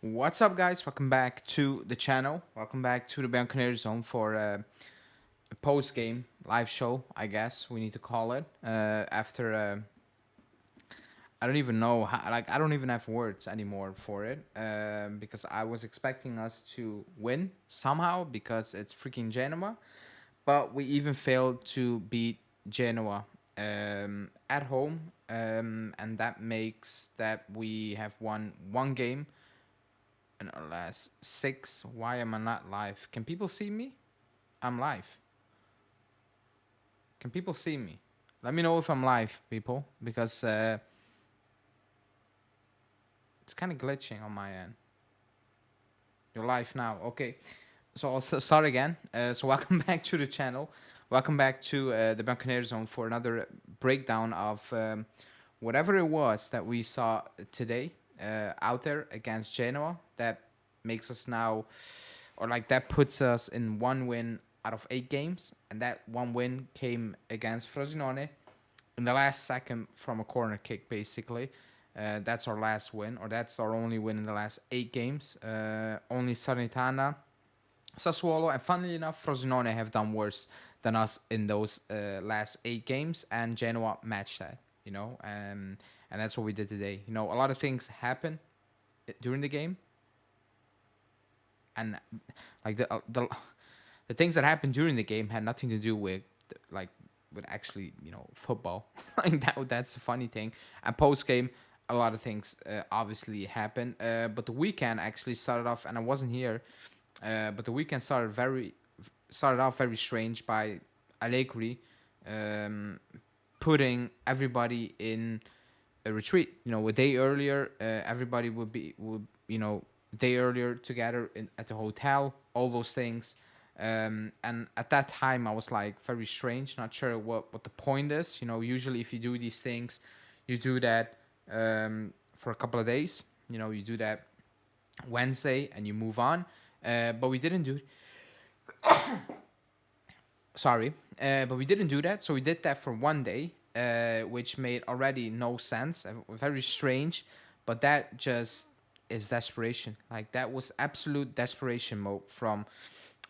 What's up, guys? Welcome back to the channel. Welcome back to the Bianconeri Zone for a post-game live show, I guess we need to call it. After I don't even know how, I don't even have words anymore for it because I was expecting us to win somehow because it's freaking Genoa, but we even failed to beat Genoa at home, and that makes that we have won one game in our last six. Why am I not live? Can people see me? I'm live. Can people see me? Let me know if I'm live, people, because it's kind of glitching on my end. You're live now. Okay. So I'll start again. So welcome back to the channel. Welcome back to the Bianconeri Zone for another breakdown of whatever it was that we saw today out there against Genoa. That makes us now, or like that puts us in one win out of 8 games, and that one win came against Frosinone in the last second from a corner kick, basically. That's our last win, or that's our only win in the last 8 games. Only Salernitana, Sassuolo, and funnily enough, Frosinone have done worse than us in those last 8 games, and Genoa matched that, and that's what we did today. A lot of things happen during the game, and like the things that happened during the game had nothing to do with like with actually football. Like that's the funny thing. And post game, a lot of things obviously happened. But the weekend actually started off, and I wasn't here. But the weekend started off very strange by Allegri putting everybody in a retreat. A day earlier, everybody would a day earlier together at the hotel. All those things. And at that time, I was like very strange, not sure what the point is. Usually if you do these things, you do that for a couple of days. You do that Wednesday and you move on. But we didn't do. Sorry, but we didn't do that. So we did that for one day, which made already no sense. Very strange, but that just is desperation. Like that was absolute desperation mode from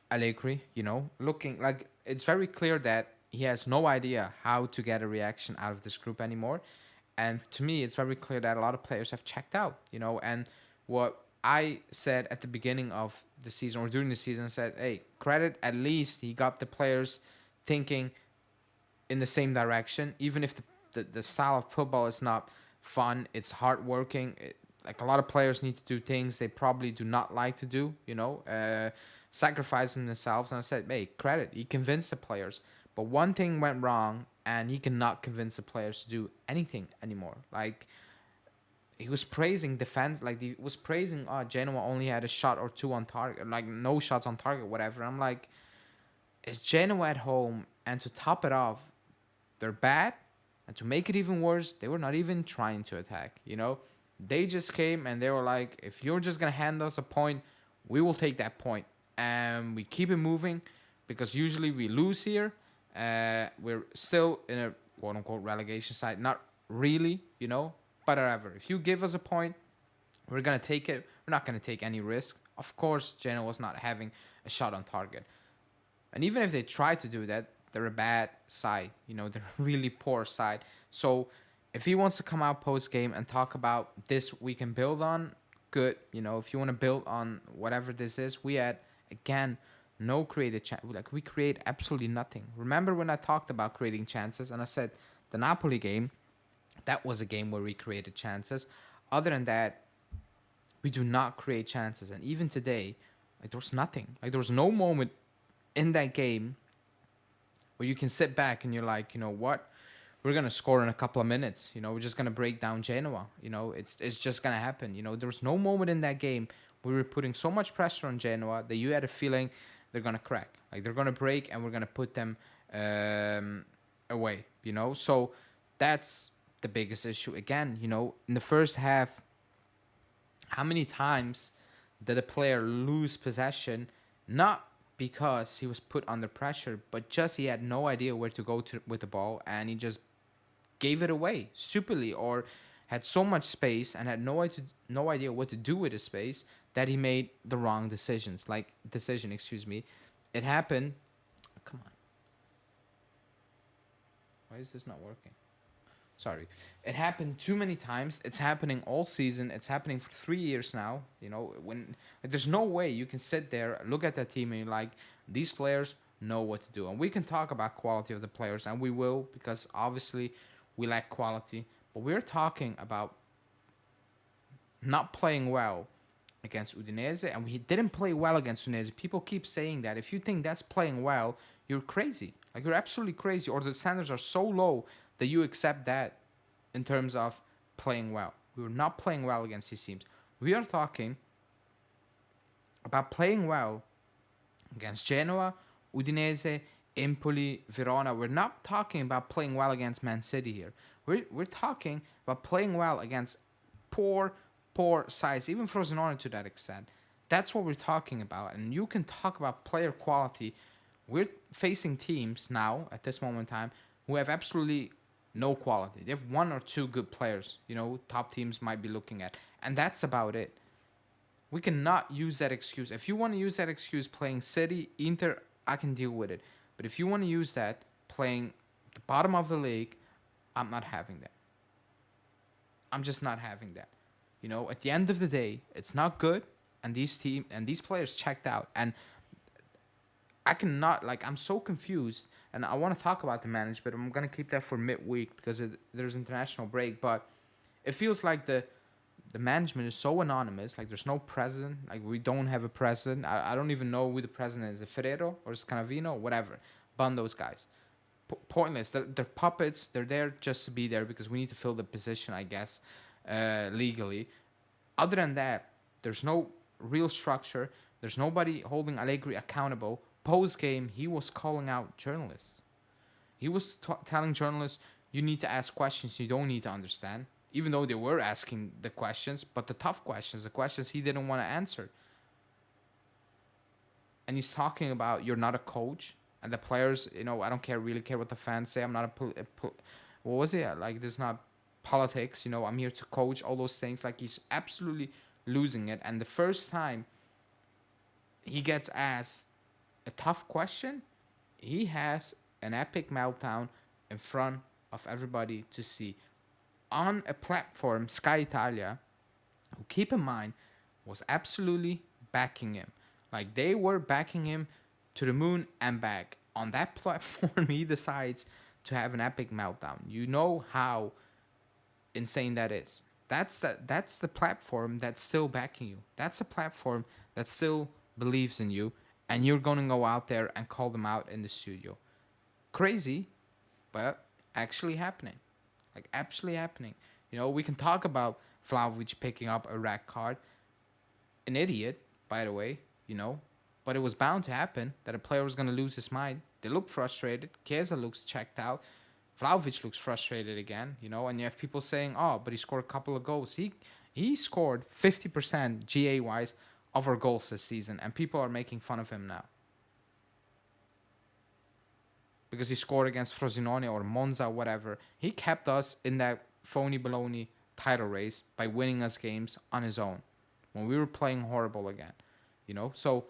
Allegri. Looking like it's very clear that he has no idea how to get a reaction out of this group anymore. And to me, it's very clear that a lot of players have checked out. And what I said at the beginning of the season or during the season said, hey, credit, at least he got the players thinking in the same direction, even if the style of football is not fun, it's hardworking. Like a lot of players need to do things they probably do not like to do, sacrificing themselves. And I said, hey, credit, he convinced the players. But one thing went wrong, and he cannot convince the players to do anything anymore. Like, he was praising defense, like he was praising, Genoa only had a shot or two on target, like no shots on target, whatever. I'm like, it's Genoa at home, and to top it off, they're bad, and to make it even worse, they were not even trying to attack. They just came and they were like, if you're just gonna hand us a point, we will take that point, and we keep it moving, because usually we lose here. We're still in a quote unquote relegation side, not really, but whatever. If you give us a point, we're gonna take it. We're not gonna take any risk. Of course, Genoa was not having a shot on target. And even if they try to do that, they're a bad side. They're a really poor side. So if he wants to come out post game and talk about this we can build on, good. If you want to build on whatever this is, we had, again, no created chance. Like, we create absolutely nothing. Remember when I talked about creating chances and I said the Napoli game, that was a game where we created chances. Other than that, we do not create chances. And even today, like, there was nothing. Like, there was no moment in that game where you can sit back and you're like, you know what, we're gonna score in a couple of minutes. We're just gonna break down Genoa. It's just gonna happen. There was no moment in that game we were putting so much pressure on Genoa that you had a feeling they're gonna crack, like they're gonna break, and we're gonna put them away. So that's the biggest issue. Again, in the first half, how many times did a player lose possession, not because he was put under pressure, but just he had no idea where to go with the ball, and he just gave it away stupidly, or had so much space and had no idea what to do with the space that he made the wrong decisions. Like decision, excuse me. It happened. Come on. Why is this not working? Sorry. It happened too many times. It's happening all season. It's happening for 3 years now. You know, when like, there's no way you can sit there, look at that team, and you're like, these players know what to do. And we can talk about quality of the players, and we will, because obviously we lack quality. But we're talking about not playing well against Udinese, and we didn't play well against Udinese. People keep saying that. If you think that's playing well, you're crazy. Like, you're absolutely crazy, or the standards are so low that you accept that in terms of playing well. We were not playing well against these teams. We are talking about playing well against Genoa, Udinese, Empoli, Verona. We're not talking about playing well against Man City here. We're talking about playing well against poor sides, even Frosinone to that extent. That's what we're talking about. And you can talk about player quality. We're facing teams now, at this moment in time, who have absolutely no quality. They have one or two good players, top teams might be looking at. And that's about it. We cannot use that excuse. If you want to use that excuse playing City, Inter, I can deal with it. But if you want to use that playing the bottom of the league, I'm not having that. I'm just not having that. At the end of the day, it's not good, and these players checked out. And I cannot, I'm so confused, and I want to talk about the management. I'm going to keep that for midweek because there's international break, but it feels like the management is so anonymous. Like, there's no president. Like, we don't have a president. I don't even know who the president is. Is it Ferrero or Scanavino? Whatever. Bun those guys. Pointless. They're puppets. They're there just to be there because we need to fill the position, I guess, legally. Other than that, there's no real structure. There's nobody holding Allegri accountable. Post-game, he was calling out journalists. He was telling journalists, you need to ask questions you don't need to understand. Even though they were asking the questions, but the tough questions, the questions he didn't want to answer. And he's talking about you're not a coach. And the players, I don't really care what the fans say. I'm not what was it? Like, there's not politics. I'm here to coach, all those things. Like, he's absolutely losing it. And the first time he gets asked a tough question, he has an epic meltdown in front of everybody to see on a platform, Sky Italia, who, keep in mind, was absolutely backing him. Like, they were backing him to the moon and back. On that platform, he decides to have an epic meltdown. You know how insane that is. That's the platform that's still backing you. That's a platform that still believes in you, and you're going to go out there and call them out in the studio. Crazy, but actually happening. Like, actually happening. We can talk about Vlahovic picking up a red card. An idiot, by the way, but it was bound to happen that a player was going to lose his mind. They look frustrated. Chiesa looks checked out. Vlahovic looks frustrated again, and you have people saying, oh, but he scored a couple of goals. He scored 50% GA-wise of our goals this season, and people are making fun of him now. Because he scored against Frosinone or Monza, whatever. He kept us in that phony baloney title race by winning us games on his own when we were playing horrible again. So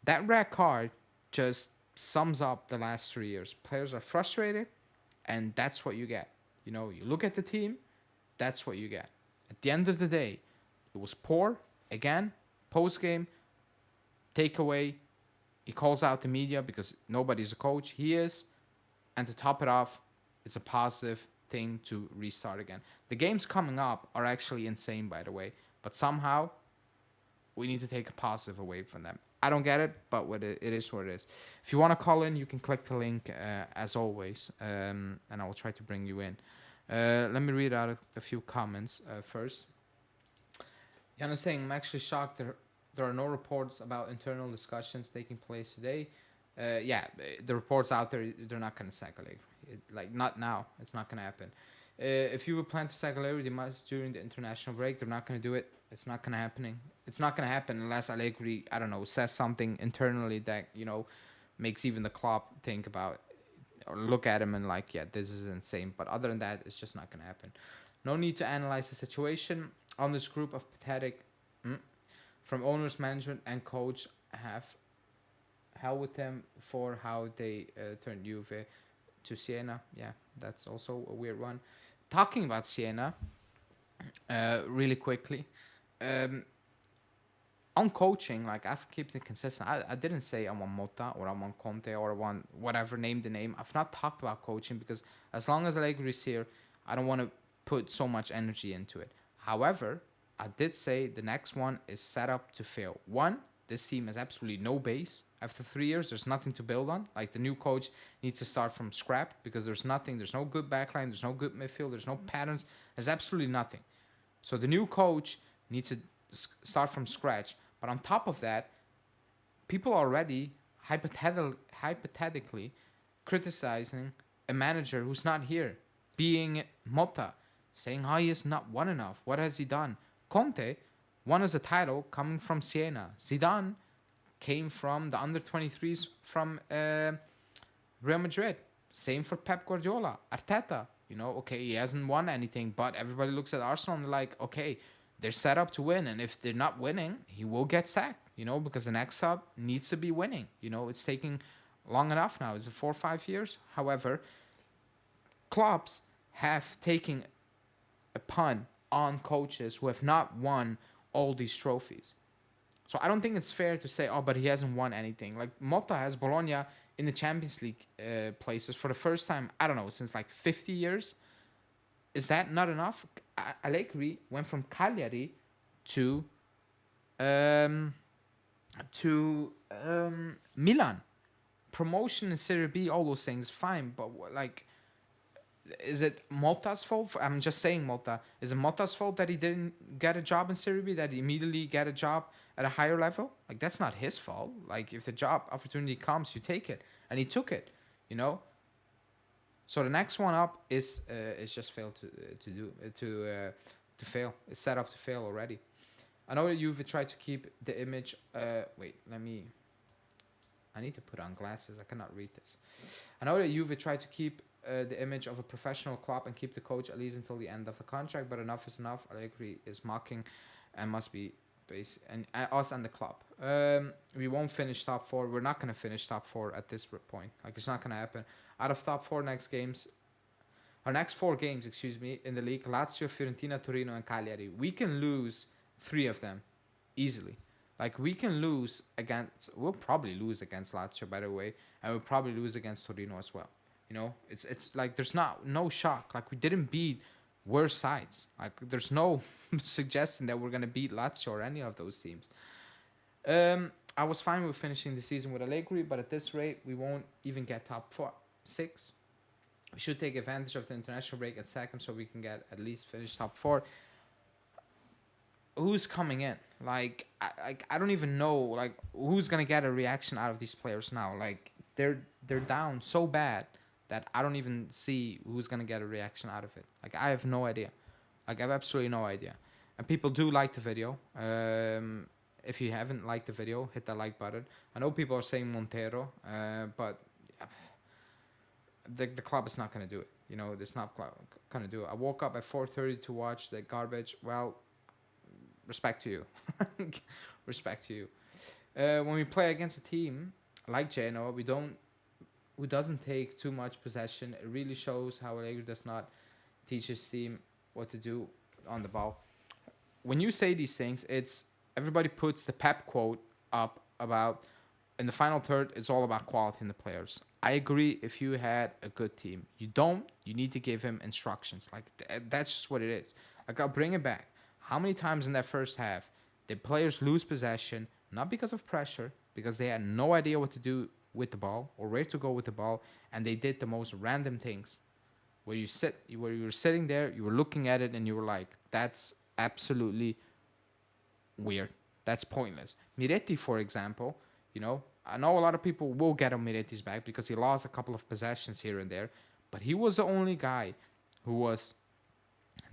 that red card just sums up the last 3 years. Players are frustrated, and that's what you get. You look at the team, that's what you get. At the end of the day, it was poor. Again, post-game, takeaway, he calls out the media because nobody's a coach. He is. And to top it off, it's a positive thing to restart again. The games coming up are actually insane, by the way. But somehow, we need to take a positive away from them. I don't get it, but it is what it is. If you want to call in, you can click the link as always, and I will try to bring you in. Let me read out a few comments first. Jan is saying, I'm actually shocked there are no reports about internal discussions taking place today. The reports out there, they're not going to sack Allegri. Not now. It's not going to happen. If you would plan to sack Allegri, they must during the international break. They're not going to do it. It's not going to happen. It's not going to happen unless Allegri, I don't know, says something internally that, makes even the club think about or look at him and this is insane. But other than that, it's just not going to happen. No need to analyze the situation. On this group of pathetic from owners, management, and coach have hell with them for how they turned Juve to Siena. Yeah, that's also a weird one. Talking about Siena, really quickly. Um, on coaching, like I've kept it consistent. I didn't say I want Motta or I want Conte or I want whatever, name the name. I've not talked about coaching because as long as Allegri is here, I don't want to put so much energy into it. However, I did say the next one is set up to fail. One, this team has absolutely no base. After 3 years, there's nothing to build on. Like the new coach needs to start from scrap because there's nothing. There's no good backline. There's no good midfield. There's no patterns. There's absolutely nothing. So the new coach needs to start from scratch. But on top of that, people already hypothetically criticizing a manager who's not here, being Motta, saying how he is not won enough. What has he done? Conte won as a title coming from Siena. Zidane came from the under 23s from Real Madrid. Same for Pep Guardiola. Arteta, okay, he hasn't won anything, but everybody looks at Arsenal and they're like, okay, they're set up to win, and if they're not winning, he will get sacked, because the next sub needs to be winning. It's taking long enough now. Is it 4 or 5 years? However, clubs have taken a pun on coaches who have not won all these trophies. So I don't think it's fair to say, oh, but he hasn't won anything. Like Motta has Bologna in the Champions League places for the first time, I don't know, since like 50 years. Is that not enough? Allegri went from Cagliari to Milan. Promotion in Serie B, all those things, fine. But like, is it Motta's fault? I'm just saying Motta. Is it Motta's fault that he didn't get a job in Serie B? That he immediately get a job at a higher level? Like that's not his fault. Like if the job opportunity comes, you take it, and he took it. So the next one up is just failed to fail. It's set up to fail already. I know that Juve tried to keep the image. Wait, I need to put on glasses. I cannot read this. I know that Juve tried to keep the image of a professional club and keep the coach at least until the end of the contract. But enough is enough. Allegri is mocking, and must be and us and the club. We won't finish top four. We're not gonna finish top four at this point. Like it's not gonna happen. Out of top four next four games, in the league, Lazio, Fiorentina, Torino, and Cagliari. We can lose 3 of them easily. Like we'll probably lose against Lazio, by the way, and we'll probably lose against Torino as well. It's like there's no shock. Like we didn't beat worse sides. Like there's no suggestion that we're gonna beat Lazio or any of those teams. I was fine with finishing the season with Allegri, but at this rate, we won't even get top 6. We should take advantage of the international break at second, so we can get at least finish top 4. Who's coming in? Like I don't even know. Like who's gonna get a reaction out of these players now? Like they're down so bad that I don't even see who's gonna get a reaction out of it. Like I have no idea. Like I have absolutely no idea. And people do like the video. If you haven't liked the video, hit that like button. I know people are saying Montero, but the club is not gonna do it. It's not gonna do it. I woke up at 4:30 to watch the garbage. Well, respect to you. Respect to you. When we play against a team like Genoa, who doesn't take too much possession, it really shows how Allegri does not teach his team what to do on the ball. When you say these things, everybody puts the Pep quote up about in the final third, it's all about quality in the players. I agree if you had a good team. You need to give him instructions. Like that's just what it is. Like I'll bring it back. How many times in that first half did players lose possession, not because of pressure, because they had no idea what to do with the ball or where to go with the ball, and they did the most random things. Where you were sitting there, you were looking at it, and you were like, that's absolutely weird. That's pointless. Miretti, for example, I know a lot of people will get on Miretti's back because he lost a couple of possessions here and there, but he was the only guy who was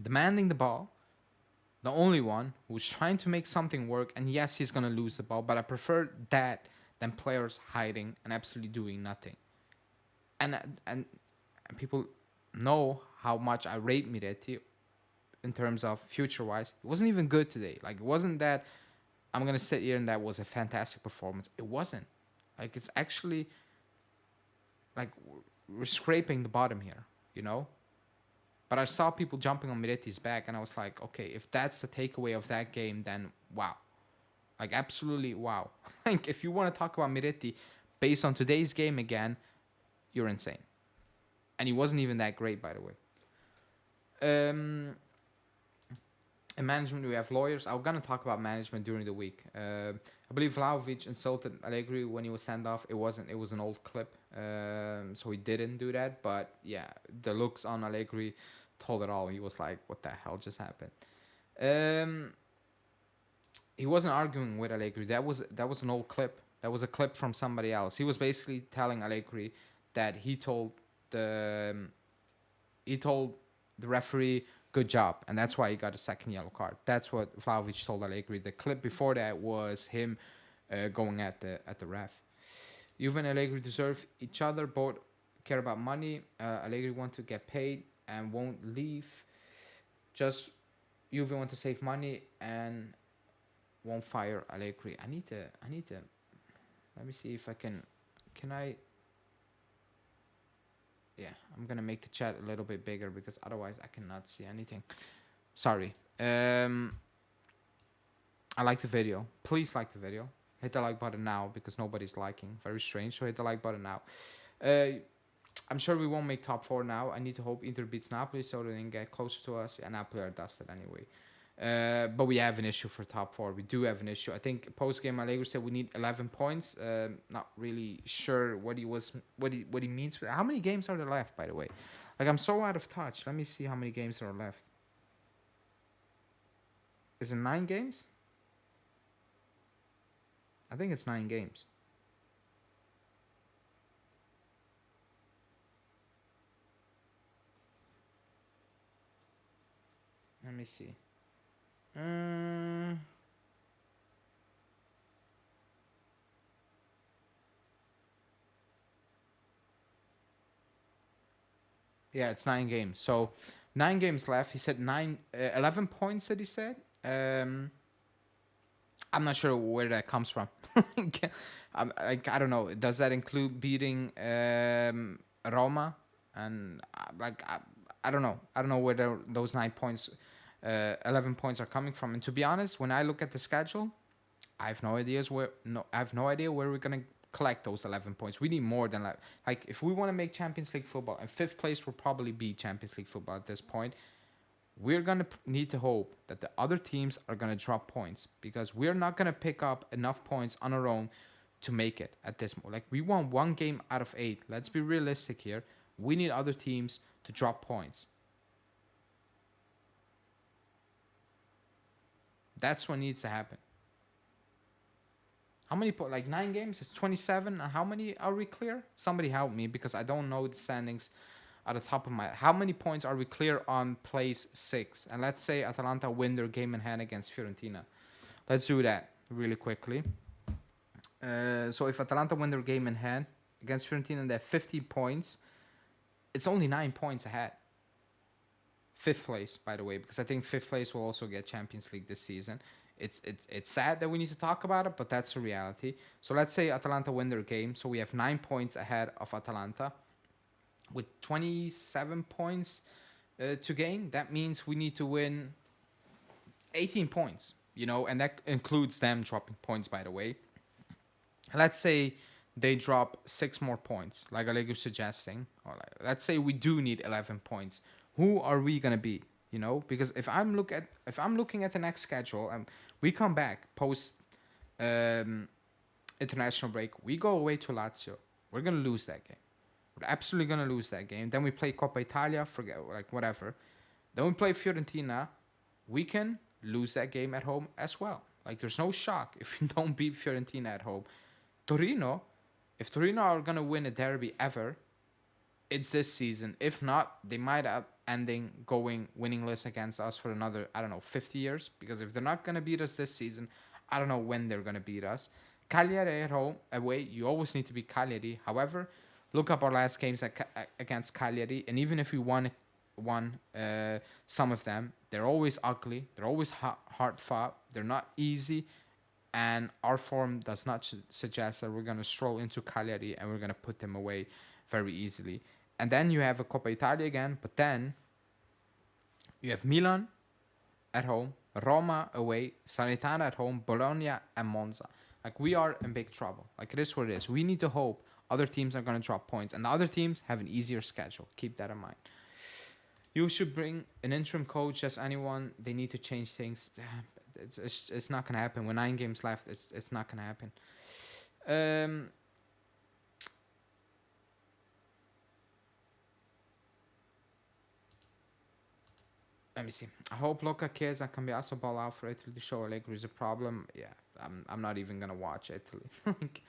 demanding the ball, the only one who was trying to make something work. And yes, he's going to lose the ball, but I prefer that than players hiding and absolutely doing nothing. And people know how much I rate Miretti in terms of future wise. It wasn't even good today. Like, it wasn't that I'm gonna sit here and that was a fantastic performance. It wasn't. Like, it's actually like we're scraping the bottom here, you know. But I saw people jumping on Miretti's back, and I was like, okay, if that's the takeaway of that game, then wow, like absolutely wow. Like, if you want to talk about Miretti based on today's game again, you're insane. And he wasn't even that great, by the way. In management, we have lawyers. I'm gonna talk about management during the week. I believe Vlahovic insulted Allegri when he was sent off. It wasn't. It was an old clip, so he didn't do that. But yeah, the looks on Allegri told it all. He was like, "What the hell just happened?" He wasn't arguing with Allegri. That was an old clip. That was a clip from somebody else. He was basically telling Allegri that he told the referee, good job, and that's why he got a second yellow card. That's what Vlahovic told Allegri. The clip before that was him going at the ref. Juve and Allegri deserve each other. Both care about money. Allegri want to get paid and won't leave. Just Juve want to save money and won't fire Allegri. I need to. Let me see if I can. Can I? Yeah, I'm gonna make the chat a little bit bigger because otherwise I cannot see anything. Sorry. I like the video. Please like the video. Hit the like button now because nobody's liking. Very strange. So hit the like button now. I'm sure we won't make top four now. I need to hope Inter beats Napoli so they can get closer to us. And Napoli are dusted anyway. But we have an issue for top four. We do have an issue. I think post game Allegri said we need 11 points. Not really sure what he means. How many games are there left, by the way? Like, I'm so out of touch. Let me see how many games are left. Is it 9 games? I think it's 9 games. Let me see. Yeah, it's 9 games. So 9 games left. He said 11 points that he said. I'm not sure where that comes from. I don't know. Does that include beating Roma? And I don't know. I don't know where those 9 points, 11 points are coming from. And to be honest, when I look at the schedule, I have no idea where we're gonna collect those 11 points. We need more than that. Like, if we want to make Champions League football, and 5th place will probably be Champions League football at this point, we're going to need to hope that the other teams are going to drop points because we're not going to pick up enough points on our own to make it at this moment. Like, we won 1 game out of 8. Let's be realistic here. We need other teams to drop points. That's what needs to happen. How many like 9 games? It's 27. And how many are we clear? Somebody help me because I don't know the standings at the top of my head. How many points are we clear on place 6? And let's say Atalanta win their game in hand against Fiorentina. Let's do that really quickly. So if Atalanta win their game in hand against Fiorentina and they have 15 points, it's only 9 points ahead. 5th place, by the way, because I think 5th place will also get Champions League this season. It's sad that we need to talk about it, but that's a reality. So let's say Atalanta win their game. So we have 9 points ahead of Atalanta with 27 points to gain. That means we need to win 18 points, and that includes them dropping points, by the way. Let's say they drop 6 more points, like Allegri is suggesting. Or let's say we do need 11 points. Who are we going to beat? Because if I'm looking at the next schedule and we come back post international break, we go away to Lazio. We're going to lose that game. We're absolutely going to lose that game. Then we play Coppa Italia, forget, like, whatever. Then we play Fiorentina. We can lose that game at home as well. Like, there's no shock if we don't beat Fiorentina at home. Torino, if Torino are going to win a derby ever, it's this season. If not, they might end going winningless against us for another, 50 years. Because if they're not going to beat us this season, I don't know when they're going to beat us. Cagliari at home, away, you always need to beat Cagliari. However, look up our last games against Cagliari. And even if we won won. Some of them, they're always ugly. They're always hard fought. They're not easy, and our form does not suggest that we're gonna stroll into Cagliari and we're gonna put them away very easily. And then you have a Coppa Italia again, but then you have Milan at home, Roma away, Salernitana at home, Bologna and Monza. Like, we are in big trouble. Like, it is what it is. We need to hope other teams are going to drop points, and the other teams have an easier schedule. Keep that in mind. You should bring an interim coach, just anyone. They need to change things. It's not going to happen. With 9 games left, it's not going to happen. Let me see. I hope Luca Chiesa can be also ball out for Italy to show Allegri is a problem. Yeah, I'm not even gonna watch Italy. Like,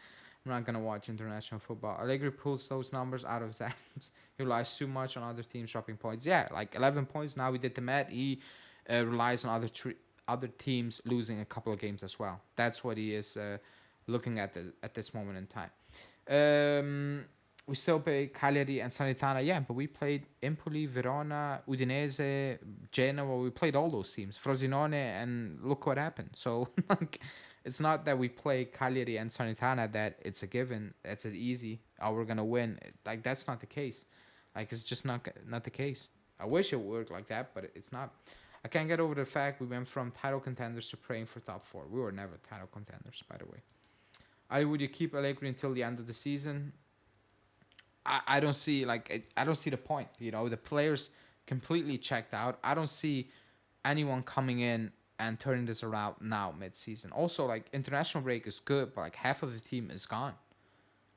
I'm not gonna watch international football. Allegri pulls those numbers out of his hands. He relies too much on other teams dropping points. Yeah, like 11 points. Now we did the math. He relies on other teams losing a couple of games as well. That's what he is looking at this moment in time. We still play Cagliari and Salernitana, yeah, but we played Empoli, Verona, Udinese, Genoa. We played all those teams, Frosinone, and look what happened. So, like, it's not that we play Cagliari and Salernitana that it's a given, it's an easy, oh, we're gonna win. Like, that's not the case. Like, it's just not the case. I wish it worked like that, but it's not. I can't get over the fact we went from title contenders to praying for top 4. We were never title contenders, by the way. Would you keep Allegri until the end of the season? I don't see I don't see the point. You know, the players completely checked out. I don't see anyone coming in and turning this around now mid-season. Also, like, international break is good, but like half of the team is gone.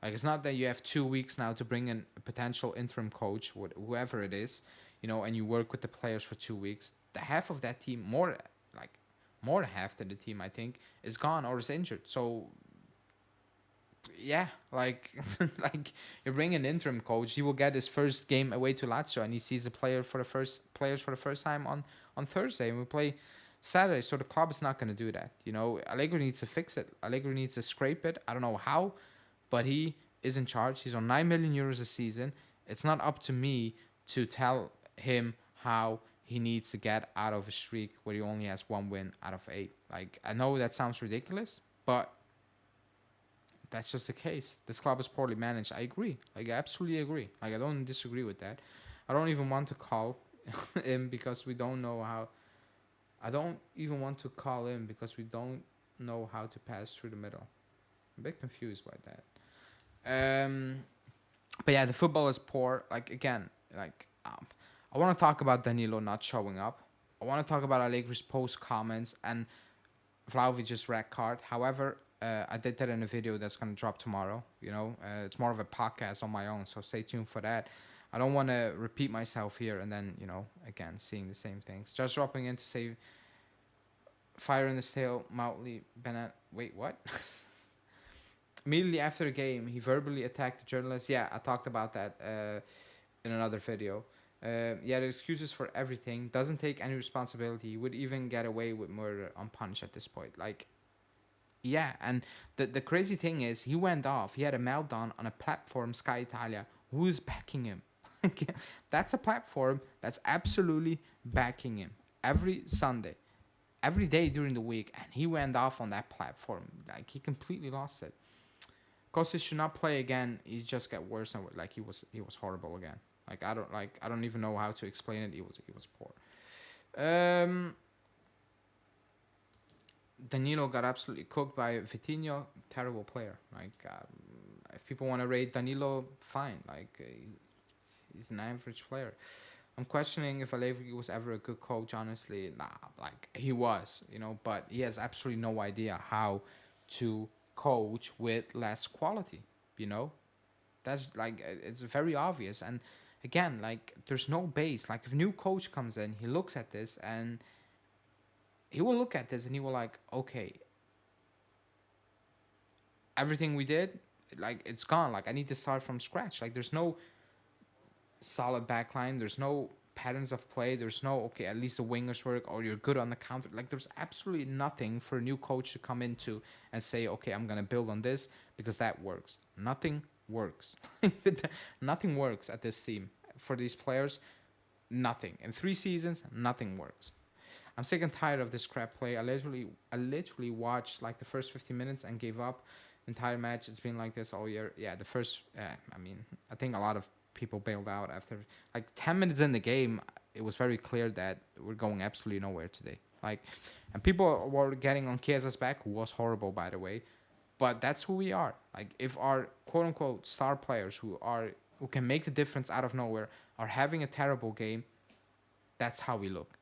Like, it's not that you have 2 weeks now to bring in a potential interim coach, whoever it is, you know, and you work with the players for 2 weeks. The half of that team, more than half than the team, I think, is gone or is injured. So yeah, like like, you bring an interim coach, he will get his first game away to Lazio, and he sees the players for the first time on Thursday, and we play Saturday. So the club is not going to do that. You know, Allegri needs to fix it. Allegri needs to scrape it. I don't know how, but he is in charge. He's on 9 million euros a season. It's not up to me to tell him how he needs to get out of a streak where he only has 1 win out of 8. Like, I know that sounds ridiculous, but that's just the case. This club is poorly managed. I agree. Like, I absolutely agree. Like, I don't disagree with that. I don't even want to call him because we don't know how. I don't even want to call him because we don't know how to pass through the middle. I'm a bit confused by that. But yeah, the football is poor. Like, again, I want to talk about Danilo not showing up. I want to talk about Allegri's post comments and Vlahovic's red card. However, I did that in a video that's going to drop tomorrow. You know, it's more of a podcast on my own, so stay tuned for that. I don't want to repeat myself here and then, you know, again, seeing the same things. Just dropping in to say, fire in the tail, Moutley, Bennett. Wait, what? Immediately after the game, he verbally attacked the journalist. Yeah, I talked about that in another video. Yeah, the excuses for everything. Doesn't take any responsibility. He would even get away with murder unpunished at this point. Like, yeah, and the crazy thing is, he went off. He had a meltdown on a platform, Sky Italia, who's backing him. That's a platform that's absolutely backing him every Sunday, every day during the week, and he went off on that platform. Like, he completely lost it. Costa should not play again. He just got worse and like he was horrible again. I don't even know how to explain it. He was poor. Danilo got absolutely cooked by Vitinho. Terrible player. If people want to rate Danilo, fine. He's an average player. I'm questioning if Allegri was ever a good coach. Honestly, nah. He was, but he has absolutely no idea how to coach with less quality. That's it's very obvious. And again, there's no base. If a new coach comes in, he looks at this and he will look at this and he will okay, everything we did, it's gone. I need to start from scratch. There's no solid backline. There's no patterns of play. There's no, okay, at least the wingers work or you're good on the counter. There's absolutely nothing for a new coach to come into and say, okay, I'm going to build on this because that works. Nothing works. Nothing works at this team for these players. Nothing. In 3 seasons, nothing works. I'm sick and tired of this crap play. I literally watched like the first 50 minutes and gave up. Entire match. It's been like this all year. Yeah, the first. I mean, I think a lot of people bailed out after like 10 minutes in the game. It was very clear that we're going absolutely nowhere today. Like, and people were getting on Chiesa's back, who was horrible by the way. But that's who we are. Like, if our quote unquote star players who can make the difference out of nowhere are having a terrible game, that's how we look.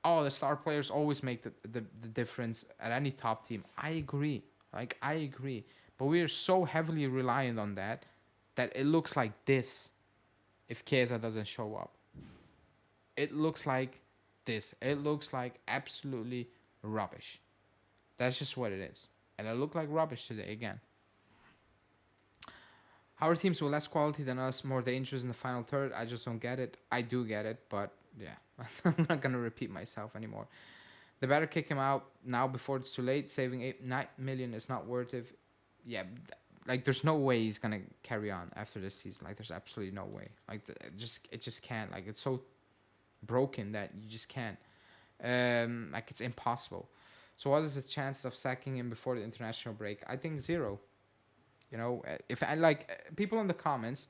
Oh, the star players always make the difference at any top team. I agree. Like, I agree. But we are so heavily reliant on that it looks like this if Chiesa doesn't show up. It looks like this. It looks like absolutely rubbish. That's just what it is. And it looked like rubbish today again. Our teams with less quality than us, more dangerous in the final third. I just don't get it. I do get it, but yeah, I'm not gonna repeat myself anymore. They better kick him out now before it's too late. Saving 9 million is not worth it. Yeah, like there's no way he's gonna carry on after this season. Like, there's absolutely no way. Like, it just can't. Like, it's so broken that you just can't. Like, it's impossible. So what is the chance of sacking him before the international break? I think zero. You know, if I like people in the comments,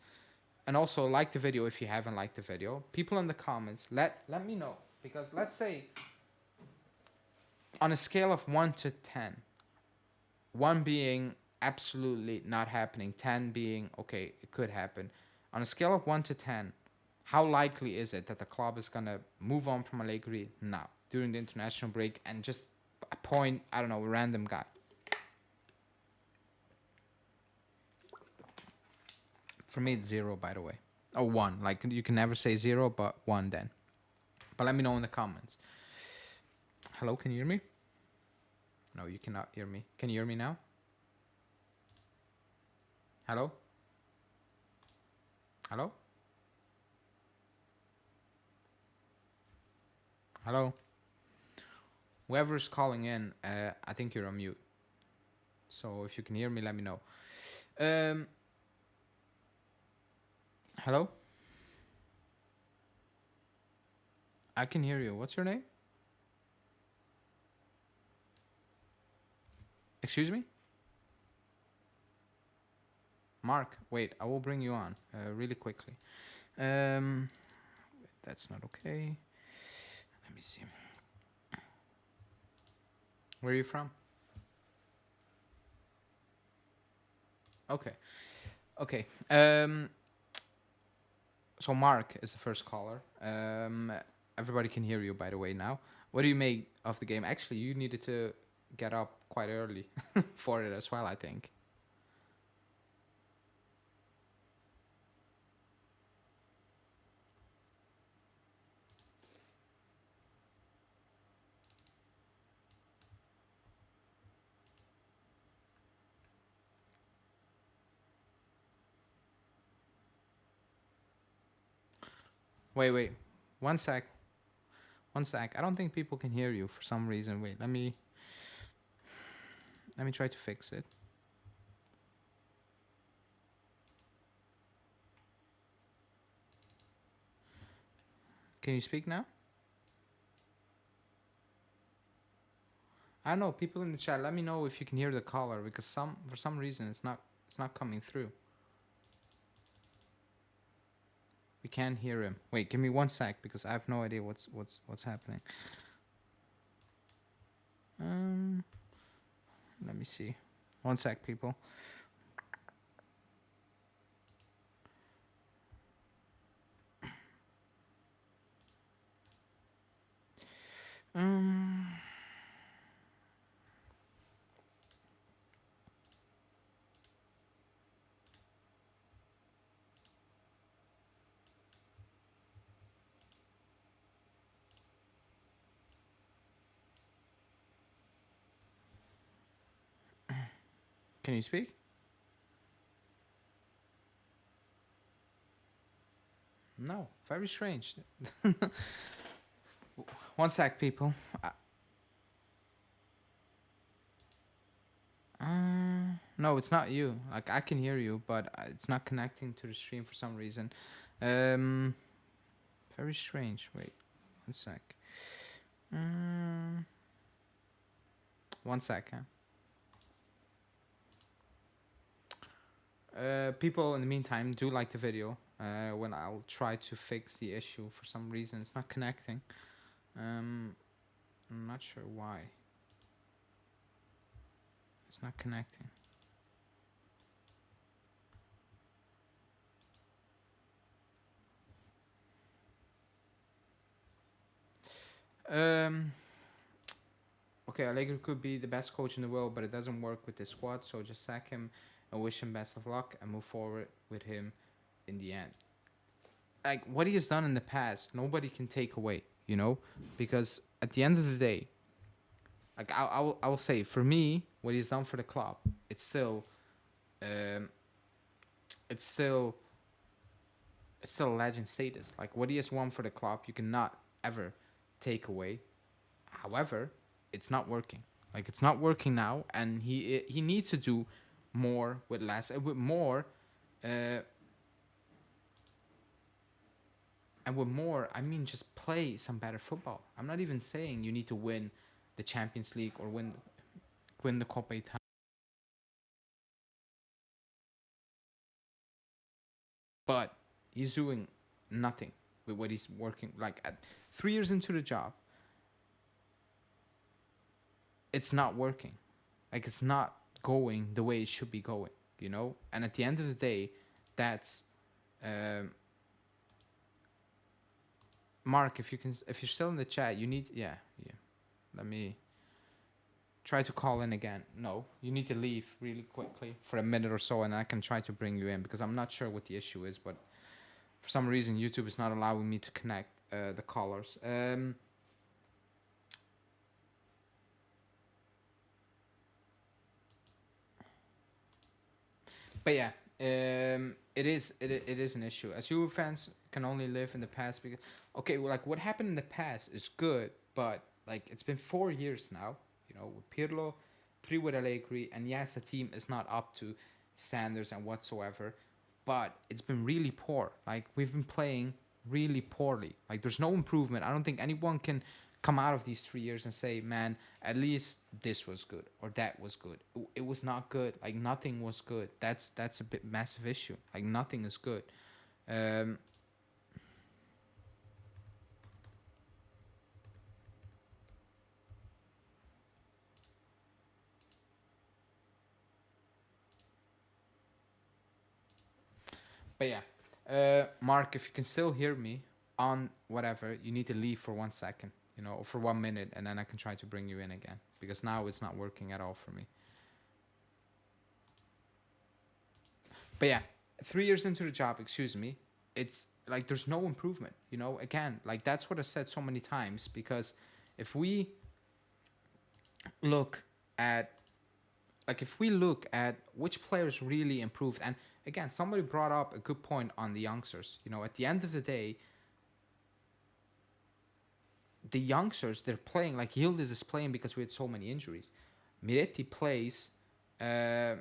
and also like the video if you haven't liked the video. People in the comments, let me know, because let's say on a scale of 1 to 10, 1 being absolutely not happening, 10 being okay, it could happen. On a scale of 1 to 10, how likely is it that the club is gonna move on from Allegri now during the international break and just appoint, I don't know, a random guy? For me, it's 0, by the way. Oh, 1. Like, you can never say 0, but 1 then. But let me know in the comments. Hello, can you hear me? No, you cannot hear me. Can you hear me now? Hello? Hello? Hello? Whoever's calling in, I think you're on mute. So if you can hear me, let me know. Hello? I can hear you. What's your name? Excuse me? Mark. Wait, I will bring you on really quickly. That's not okay. Let me see. Where are you from? Okay. Okay. So Mark is the first caller. Everybody can hear you, by the way, now. What do you make of the game? Actually, you needed to get up quite early for it as well, I think. Wait. One sec. One sec. I don't think people can hear you for some reason. Wait, let me try to fix it. Can you speak now? I don't know. People in the chat, let me know if you can hear the caller, because for some reason it's not coming through. We can't hear him. Wait, give me one sec, because I have no idea what's happening. Let me see. One sec, people. Can you speak? No, very strange. One sec, people. No, it's not you. Like, I can hear you, but it's not connecting to the stream for some reason. Very strange. Wait, one sec. Mm, one sec. People in the meantime do like the video. When I'll try to fix the issue, for some reason it's not connecting. I'm not sure why. It's not connecting. Um, okay, Allegri could be the best coach in the world, but it doesn't work with this squad, so just sack him and wish him best of luck and move forward with him in the end. Like, what he has done in the past, nobody can take away, you know? Because at the end of the day, like, I will say, for me, what he's done for the club, it's still, um, it's still, it's still legend status. Like, what he has won for the club, you cannot ever take away. However, it's not working. Like, it's not working now, and he needs to do more with less. And with more, uh, and with more, I mean just play some better football. I'm not even saying you need to win the Champions League or win the Copa Italia. But he's doing nothing with what he's working. Like, at 3 years into the job, it's not working. Like, it's not going the way it should be going, you know. And at the end of the day, that's um, Mark. If you're still in the chat, you need yeah. Let me try to call in again. No, you need to leave really quickly for a minute or so, and I can try to bring you in because I'm not sure what the issue is, but for some reason YouTube is not allowing me to connect the callers. But yeah, it is an issue. As Juve fans can only live in the past because okay, well, like what happened in the past is good, but like it's been 4 years now, you know, with Pirlo, 3 with Allegri, and yes, the team is not up to standards and whatsoever, but it's been really poor. Like we've been playing really poorly. Like there's no improvement. I don't think anyone can come out of these 3 years and say, man, at least this was good or that was good. It was not good. Like nothing was good. That's a bit massive issue. Like nothing is good. Um, but yeah, Mark, if you can still hear me on whatever, you need to leave for 1 second, you know, or for 1 minute, and then I can try to bring you in again because now it's not working at all for me. But yeah, 3 years into the job, excuse me, it's like there's no improvement. You know, again, like that's what I said so many times because if we look at if we look at which players really improved, and again, somebody brought up a good point on the youngsters. You know, at the end of the day, the youngsters they're playing like Yildiz is playing because we had so many injuries. Miretti plays. Uh,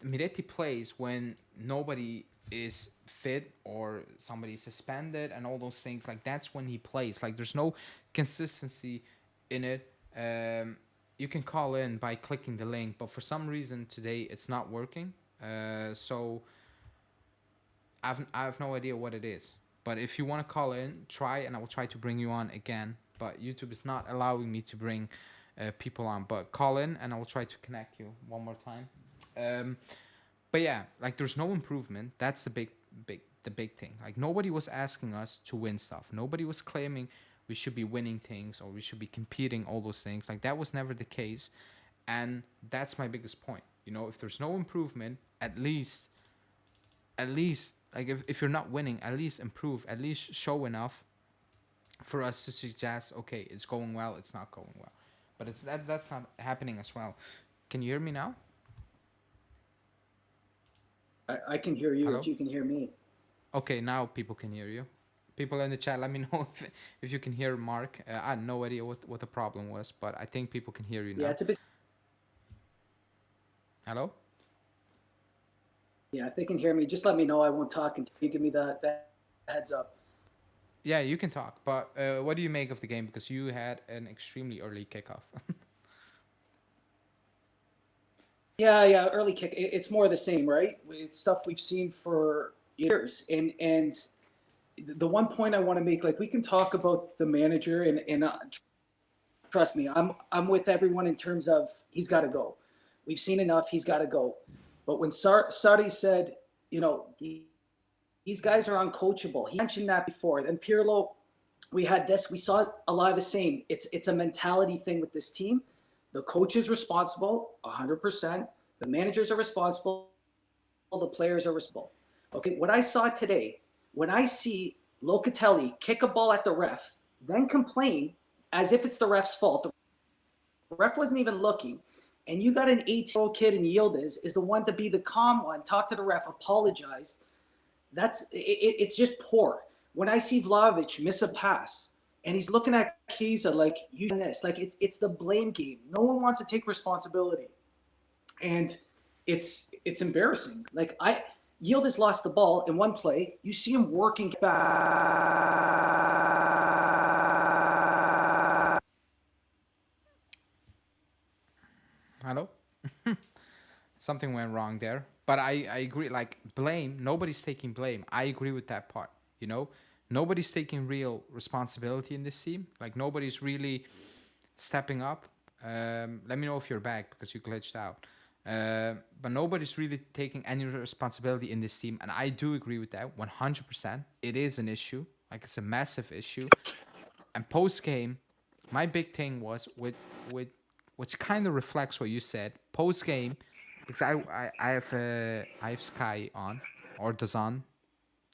Miretti plays when nobody is fit or somebody suspended and all those things. Like that's when he plays. Like there's no consistency in it. You can call in by clicking the link, but for some reason today it's not working. So I have no idea what it is. But if you want to call in, try and I will try to bring you on again. But YouTube is not allowing me to bring people on. But call in and I will try to connect you one more time. But yeah, like there's no improvement. That's the big thing. Like nobody was asking us to win stuff. Nobody was claiming we should be winning things or we should be competing all those things. Like that was never the case, and that's my biggest point. You know, if there's no improvement, at least like if you're not winning, at least improve. At least show enough for us to suggest, okay, it's going well, it's not going well. But that's not happening as well. Can you hear me now? I can hear you if Hello? you can hear me. Okay, now people can hear you. People in the chat, let me know if you can hear Mark. I had no idea what the problem was, but I think people can hear you Yeah, now. it's a bit. Hello? Yeah, if they can hear me, just let me know. I won't talk until you give me that heads up. Yeah, you can talk, but what do you make of the game? Because you had an extremely early kickoff. Yeah, early kick. It's more of the same, right? It's stuff we've seen for years. And the one point I want to make, like we can talk about the manager, and trust me, I'm with everyone in terms of he's got to go. We've seen enough. He's got to go. But when Sadi said, you know, these guys are uncoachable. He mentioned that before. And Pirlo, we had this. We saw a lot of the same. It's a mentality thing with this team. The coach is responsible, 100%. The managers are responsible. The players are responsible. Okay, what I saw today, when I see Locatelli kick a ball at the ref, then complain as if it's the ref's fault. The ref wasn't even looking. And you got an 18-year-old kid in Yildiz is the one to be the calm one, talk to the ref, apologize. It's just poor. When I see Vlahovic miss a pass and he's looking at Chiesa like you done this, like it's the blame game. No one wants to take responsibility, and it's embarrassing. Like Yildiz lost the ball in one play. You see him working back. Hello? Something went wrong there. But I agree, like, blame, nobody's taking blame. I agree with that part, you know? Nobody's taking real responsibility in this team. Like, nobody's really stepping up. Let me know if you're back because you glitched out. But nobody's really taking any responsibility in this team. And I do agree with that 100%. It is an issue. Like, it's a massive issue. And post-game, my big thing was with which kind of reflects what you said. Post-game, because I have Sky on or DAZN,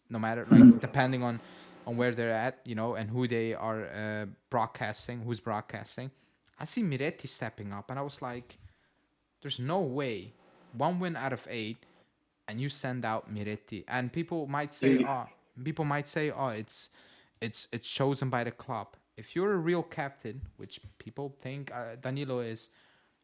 no matter, like, depending on where they're at, you know, and who they are broadcasting, who's broadcasting. I see Miretti stepping up, and I was like, there's no way 1 win out of 8, and you send out Miretti, and people might say, oh, it's chosen by the club. If you're a real captain, which people think Danilo is,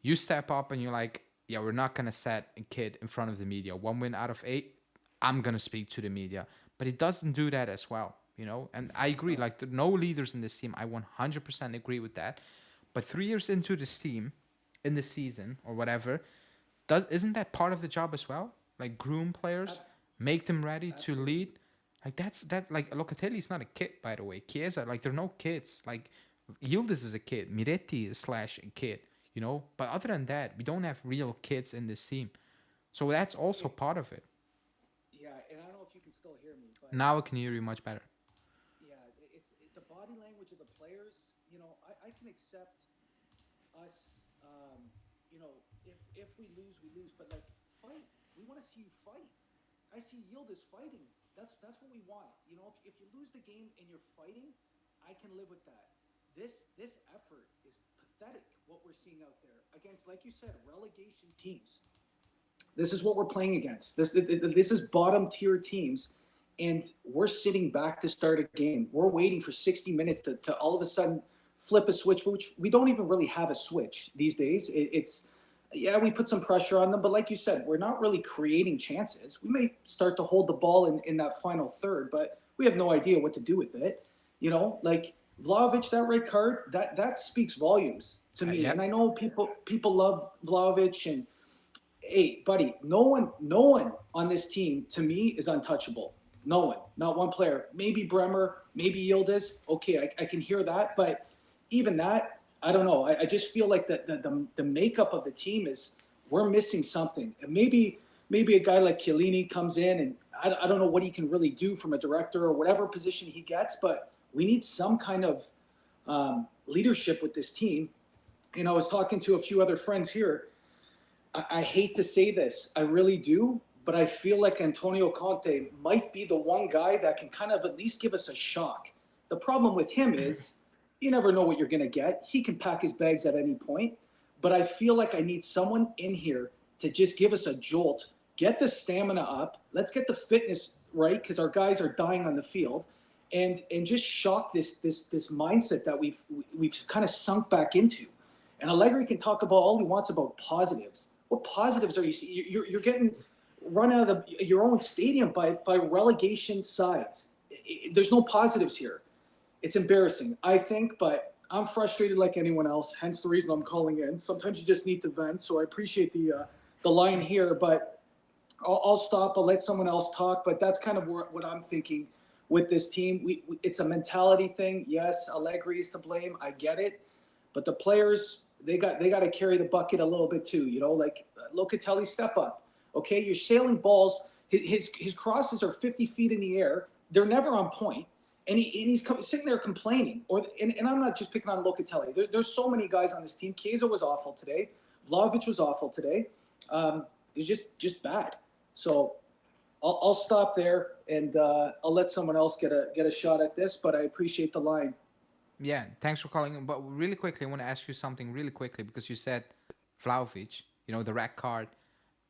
you step up and you're like, yeah, we're not gonna set a kid in front of the media. 1 win out of 8, I'm gonna speak to the media. But it doesn't do that as well, you know. And I agree, like, there are no leaders in this team. I 100% agree with that. But 3 years into this team, in the season or whatever, isn't that part of the job as well? Like, groom players, make them ready to lead. Like, that's like, Locatelli's not a kid, by the way. Chiesa, like, they're no kids. Like, Yildiz is a kid. Miretti is / a kid, you know. But other than that, we don't have real kids in this team. So that's also part of it. Yeah, and I don't know if you can still hear me, but Now I can hear you much better. yeah, it's the body language of the players. You know, I can accept us. You know, if we lose, we lose. But like, fight. We want to see you fight. I see Yildiz fighting. That's what we want. You know, if you lose the game and you're fighting, I can live with that. This effort is pathetic. What we're seeing out there against, like you said, relegation teams. This is what we're playing against. This is bottom tier teams, and we're sitting back to start a game. We're waiting for 60 minutes to all of a sudden flip a switch, which we don't even really have a switch these days. It's yeah, we put some pressure on them, but like you said, we're not really creating chances. We may start to hold the ball in that final third, but we have no idea what to do with it. You know, like Vlahovic, that red card, that speaks volumes to me. Yep. And I know people love Vlahovic, and hey, buddy, no one on this team to me is untouchable. No one, not one player. Maybe Bremer, maybe Yildiz. Okay, I can hear that, but even that, I don't know. I just feel like the makeup of the team is we're missing something. And maybe a guy like Chiellini comes in, and I don't know what he can really do from a director or whatever position he gets, but we need some kind of leadership with this team. You know, I was talking to a few other friends here. I hate to say this, I really do, but I feel like Antonio Conte might be the one guy that can kind of at least give us a shock. The problem with him is you never know what you're going to get. He can pack his bags at any point, but I feel like I need someone in here to just give us a jolt, get the stamina up. Let's get the fitness right because our guys are dying on the field, and just shock this mindset that we've kind of sunk back into. And Allegri can talk about all he wants about positives. What positives are you seeing? You're getting run out of your own stadium by relegation sides. There's no positives here. It's embarrassing, I think, but I'm frustrated like anyone else. Hence the reason I'm calling in. Sometimes you just need to vent. So I appreciate the line here, but I'll stop. I'll let someone else talk. But that's kind of what I'm thinking with this team. It's a mentality thing. Yes, Allegri is to blame. I get it, but the players they got to carry the bucket a little bit too. You know, like Locatelli, step up. Okay, you're sailing balls. His crosses are 50 feet in the air. They're never on point. He's sitting there complaining. And I'm not just picking on Locatelli. There's so many guys on this team. Chiesa was awful today. Vlahovic was awful today. It's just bad. So I'll stop there, and I'll let someone else get a shot at this. But I appreciate the line. Yeah, thanks for calling in. But really quickly, I want to ask you something really quickly because you said Vlahovic, the red card,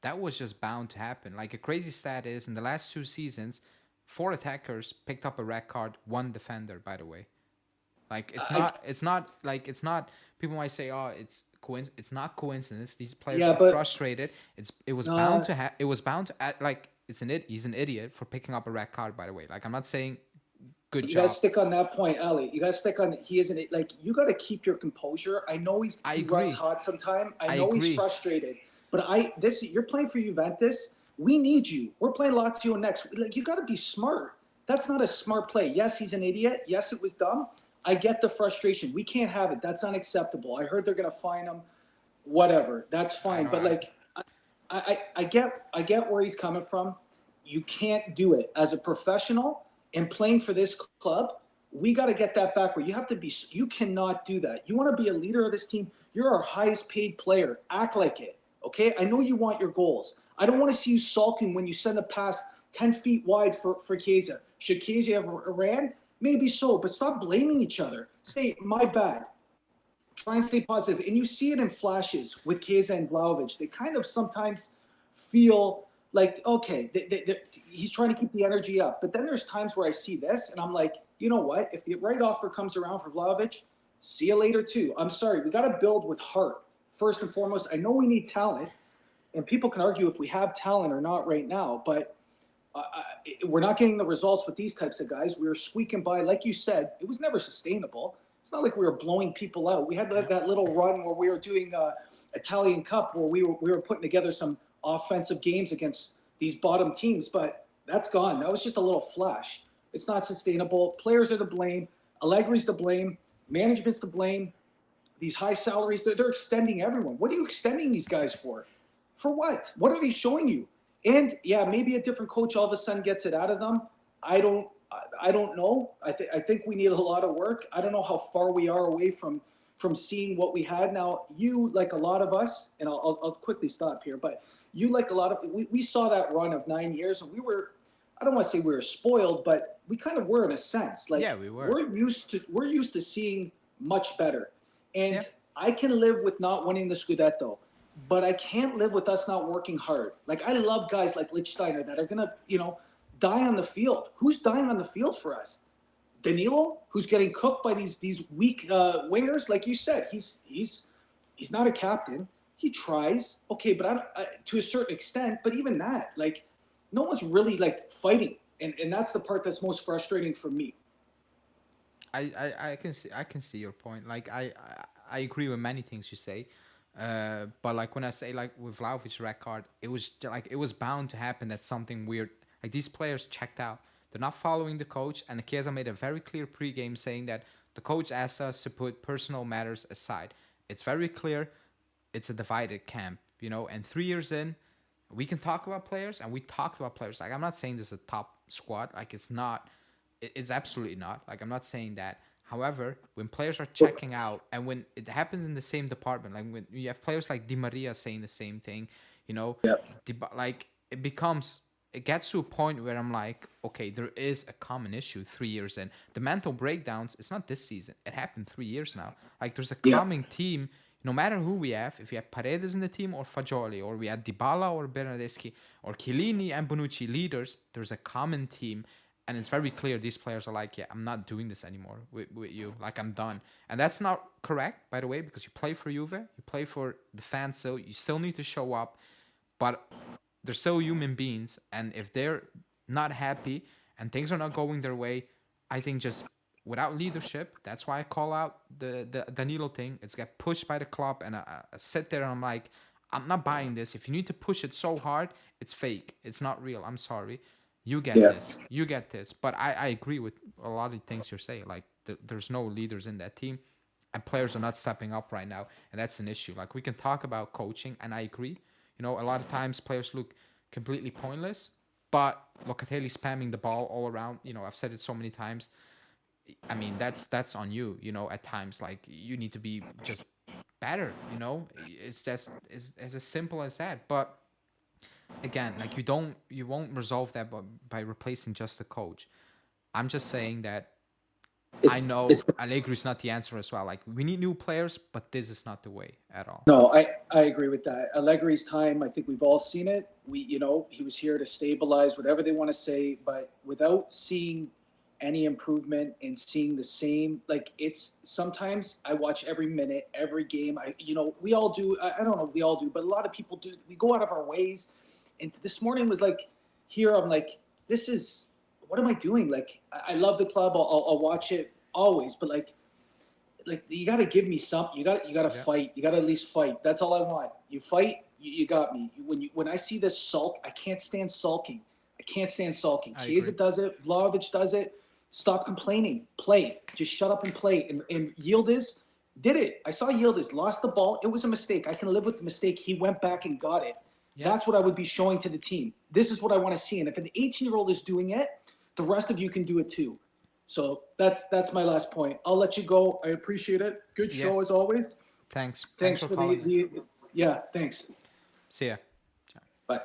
that was just bound to happen. Like a crazy stat is in the last 2 seasons, 4 attackers picked up a red card, 1 defender, by the way. Like it's not people might say, oh, it's not coincidence. These players Yeah, are but frustrated. It was bound uh, to it was bound to like he's an idiot for picking up a red card, by the way. Like I'm not saying good you got to job. stick on that point, Ali. You got to stick on. He isn't like you. Got to keep your composure. I know I he runs agree. hot sometime. I I know he's agree. frustrated. But you're playing for Juventus. We need you. We're playing Lazio next. Like you got to be smart. That's not a smart play. Yes, he's an idiot. Yes, it was dumb. I get the frustration. We can't have it. That's unacceptable. I heard they're going to fine him. Whatever. That's I fine. know. But like, I get where he's coming from. You can't do it as a professional and playing for this club. We got to get that back where you have to be. You cannot do that. You want to be a leader of this team. You're our highest paid player. Act like it. Okay. I know you want your goals. I don't want to see you sulking when you send a pass 10 feet wide for Chiesa. Should Chiesa have ran? Maybe so, but stop blaming each other. Say, my bad. Try and stay positive. And you see it in flashes with Chiesa and Vlahovic. They kind of sometimes feel like, okay, he's trying to keep the energy up. But then there's times where I see this and I'm like, you know what? If the right offer comes around for Vlahovic, see you later too. I'm sorry. We got to build with heart first and foremost. I know we need talent, and people can argue if we have talent or not right now, but we're not getting the results with these types of guys. We were squeaking by. Like you said, it was never sustainable. It's not like we were blowing people out. We had Yeah. that little run where we were doing Italian Cup, where we were putting together some offensive games against these bottom teams, but that's gone. That was just a little flash. It's not sustainable. Players are to blame. Allegri's to blame. Management's to blame. These high salaries, they're extending everyone. What are you extending these guys for? For what? What are they showing you? And yeah, maybe a different coach all of a sudden gets it out of them. I don't. I don't know. I think we need a lot of work. I don't know how far we are away from seeing what we had. Now, you like a lot of us, and I'll quickly stop here. But you like a lot of we saw that run of 9 years, and we were. I don't want to say we were spoiled, but we kind of were in a sense. Yeah, Like we were. we're used to seeing much better, and Yeah. I can live with not winning the Scudetto, but I can't live with us not working hard. Like I love guys like Lichtsteiner that are gonna, die on the field. Who's dying on the field for us? Danilo, who's getting cooked by these weak wingers, like you said, he's not a captain. He tries, okay, but to a certain extent. But even that, like, no one's really like fighting, and that's the part that's most frustrating for me. I can see your point. Like I agree with many things you say. But like when I say like with Vlahovic's record, it was bound to happen that something weird like these players checked out. They're not following the coach, and Chiesa made a very clear pregame saying that the coach asked us to put personal matters aside. It's very clear it's a divided camp, and 3 years in, we can talk about players and we talked about players. Like I'm not saying this is a top squad. Like it's not it's absolutely not. Like I'm not saying that. However, when players are checking out and when it happens in the same department, like when you have players like Di Maria saying the same thing, you know, Yep. like it gets to a point where I'm like, okay, there is a common issue 3 years in. The mental breakdowns, it's not this season. It happened 3 years now. Like there's a Yep. common theme, no matter who we have, if we have Paredes in the team or Fagioli, or we have Dybala or Bernardeschi, or Chiellini and Bonucci leaders, there's a common team. And it's very clear these players are like, yeah, I'm not doing this anymore with you. Like, I'm done. And that's not correct, by the way, because you play for Juve, you play for the fans, so you still need to show up. But they're still human beings, and if they're not happy and things are not going their way, I think just without leadership, that's why I call out the Danilo thing. It's get pushed by the club, and I sit there and I'm like, I'm not buying this. If you need to push it so hard, it's fake. It's not real. I'm sorry. You get Yeah. this. You get this. But I agree with a lot of the things you're saying. Like there's no leaders in that team, and players are not stepping up right now, and that's an issue. Like we can talk about coaching, and I agree. You know, a lot of times players look completely pointless, but Locatelli spamming the ball all around. You know, I've said it so many times. I mean, that's on you. You know, at times, like you need to be just better. You know, it's just it's as simple as that. But again, like you won't resolve that by replacing just the coach. I'm just saying that I It's know Allegri is not the answer as well. Like we need new players, but this is not the way at all. No, I agree with that. Allegri's time, I think we've all seen it. He was here to stabilize whatever they want to say, but without seeing any improvement and seeing the same, like it's sometimes I watch every minute, every game. We all do. I don't know if we all do, but a lot of people do. We go out of our ways. And this morning was like, here, I'm like, this is, what am I doing? Like, I love the club. I'll watch it always, but like you got to give me something. You got to Yeah, fight. You got to at least fight. That's all I want. You fight. You got me. When I see this sulk, I can't stand sulking. I can't stand sulking. I Chiesa agree. does it. Vlahovic does it. Stop complaining. Play. Just shut up and play. And Yildiz did it. I saw Yildiz lost the ball. It was a mistake. I can live with the mistake. He went back and got it. Yeah, That's what I would be showing to the team. This is what I want to see. And if an 18-year-old is doing it, the rest of you can do it too. So that's my last point. I'll let you go. I appreciate it. Good yeah. show as always. Thanks. Thanks Thanks for for calling in. the yeah. Thanks. See ya. Ciao. Bye.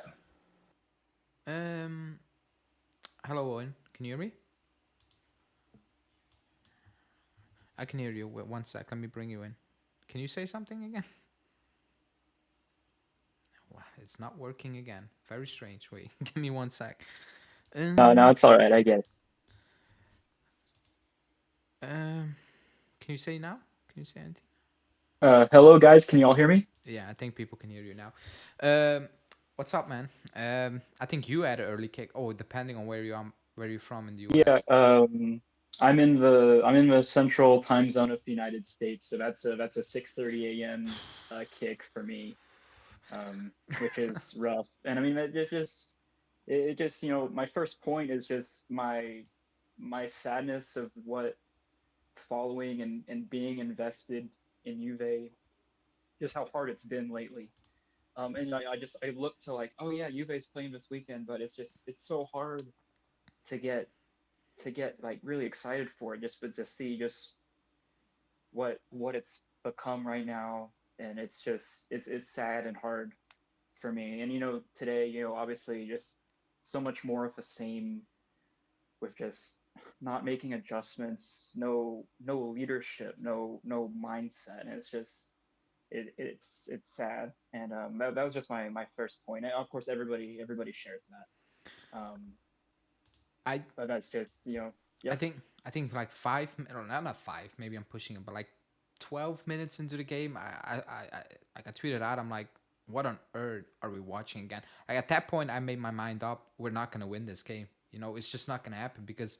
Um, hello, Owen. Can you hear me? I can hear you. Wait, one sec. Let me bring you in. Can you say something again? Wow, it's not working again. Very strange. Wait, give me one sec. No, no, Um, it's all right. I get it. um, can you say now? Can you say anything? Hello, guys. Can you all hear me? Yeah, I think people can hear you now. What's up, man? I think you had an early kick. Oh, depending on where you're from in the Yeah. US. I'm in the central time zone of the United States, so that's a 6:30 a.m. Kick for me, which is rough. And I mean, it just my first point is just my sadness of what following and being invested in Juve, just how hard it's been lately. And I look to like, oh yeah, Juve's playing this weekend, but it's so hard to get like really excited for it, just but to see just what it's become right now, and it's sad and hard for me. And today, obviously just so much more of the same, with just not making adjustments, no leadership, no mindset, and it's just it's sad. And that was just my first point. And of course, everybody shares that. I But that's just I yes. think I think like or not 5. Maybe I'm pushing it, but like 12 minutes into the game, I tweeted out. I'm like, what on earth are we watching again? Like at that point, I made my mind up. We're not gonna win this game. You know, it's just not gonna happen because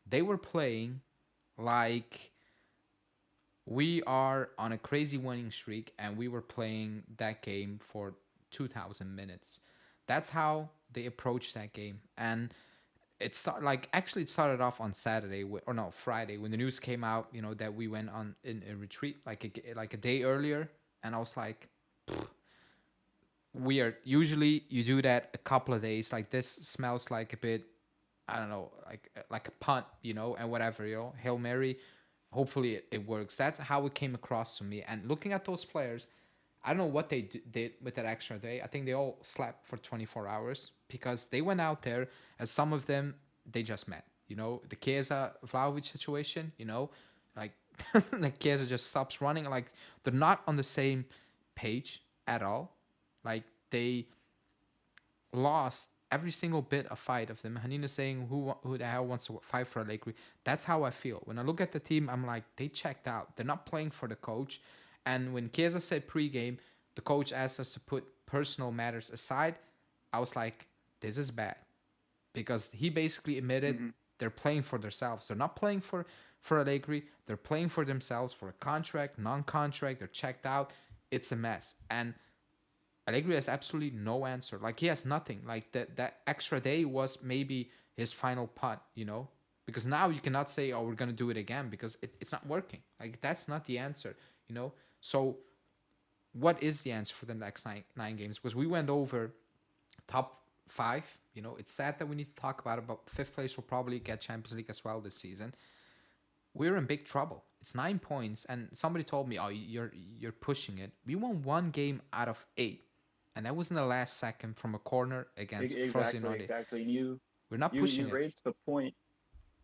they were playing like we are on a crazy winning streak, and we were playing that game for 2,000 minutes. That's how they approached that game, and it started off on Saturday or no Friday when the news came out. You know that we went on in retreat like a day earlier, and I was like, weird. Usually you do that a couple of days. Like this smells like a bit, I don't know, like a punt, you know, and whatever, you know, Hail Mary. Hopefully it works. That's how it came across to me. And looking at those players, I don't know what they did with that extra day. I think they all slept for 24 hours because they went out there, as some of them they just met. You know, the Chiesa Vlahovic situation. You know, like like Chiesa just stops running. Like they're not on the same page at all. Like they lost every single bit of fight of them. Hanina saying, who the hell wants to fight for Allegri? That's how I feel. When I look at the team, I'm like, they checked out. They're not playing for the coach. And when Chiesa said pregame, the coach asked us to put personal matters aside. I was like, this is bad, because he basically admitted Hmm. they're playing for themselves. They're not playing for Allegri. They're playing for themselves, for a contract, non-contract. They're checked out. It's a mess, and Allegri has absolutely no answer. Like, he has nothing. Like, that extra day was maybe his final putt, because now you cannot say, oh, we're gonna do it again, because it's not working. Like, that's not the answer, So what is the answer for the next nine games? Because we went over top five. It's sad that we need to talk about it, but fifth place will probably get Champions League as well this season. We're in big trouble. It's 9 points, and somebody told me, "Oh, you're pushing it." We won one game out of eight, and that was in the last second from a corner against Exactly, Frosinone. exactly. And We're not you pushing it. raised the point.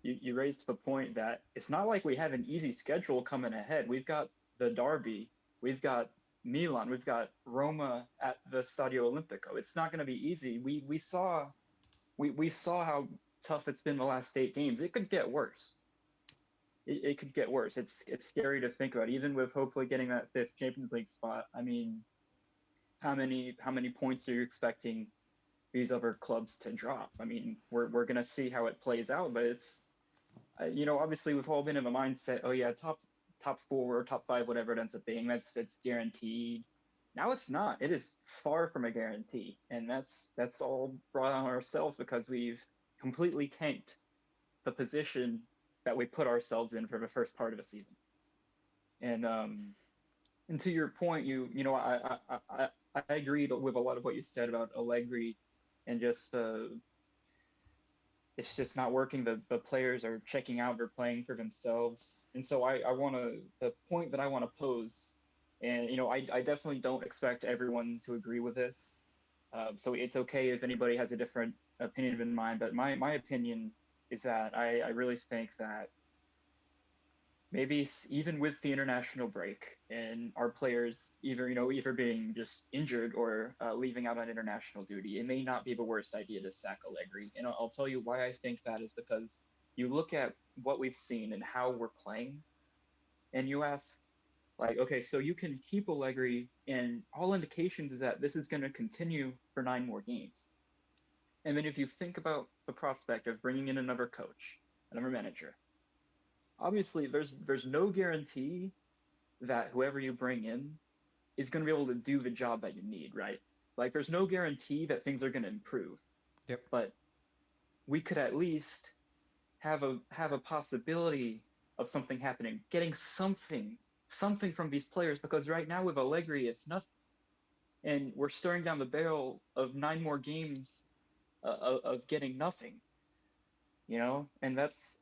You raised the point that it's not like we have an easy schedule coming ahead. We've got the Derby, we've got Milan, we've got Roma at the Stadio Olimpico. It's not going to be easy. We saw how tough it's been the last 8 games. It could get worse. It could get worse. It's scary to think about. Even with hopefully getting that fifth Champions League spot. I mean, how many points are you expecting these other clubs to drop? I mean, we're gonna see how it plays out, but it's obviously we've all been in the mindset, oh yeah, top four or top five, whatever it ends up being, that's guaranteed. Now it's not. It is far from a guarantee, and that's all brought on ourselves because we've completely tanked the position that we put ourselves in for the first part of a season. And to your point, I agreed with a lot of what you said about Allegri and just it's just not working. The players are checking out. They're playing for themselves. And so I want to, the point that I want to pose, and, I definitely don't expect everyone to agree with this. So it's okay if anybody has a different opinion in mind, but my opinion is that I really think that maybe even with the international break and our players either being just injured or leaving out on international duty, it may not be the worst idea to sack Allegri. And I'll tell you why I think that is because you look at what we've seen and how we're playing, and you ask, like, okay, so you can keep Allegri, and all indications is that this is going to continue for 9 more games. And then if you think about the prospect of bringing in another coach, another manager, obviously there's no guarantee that whoever you bring in is going to be able to do the job that you need, right? Like, there's no guarantee that things are going to improve, Yep. but we could at least have a possibility of something happening, getting something from these players, because right now with Allegri it's nothing, and we're staring down the barrel of 9 more games of getting nothing. And that's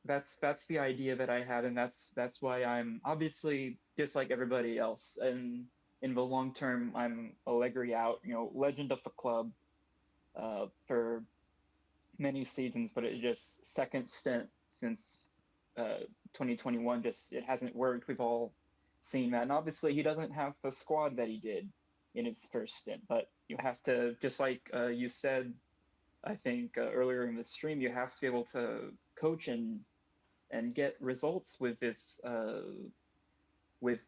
the idea that I had, and that's why I'm obviously just like everybody else, and in the long term I'm Allegri out, legend of the club for many seasons, but it just second stint since 2021, just it hasn't worked. We've all seen that, and obviously he doesn't have the squad that he did in his first stint, but you have to, just like you said, I think earlier in the stream, you have to be able to coach and get results with this with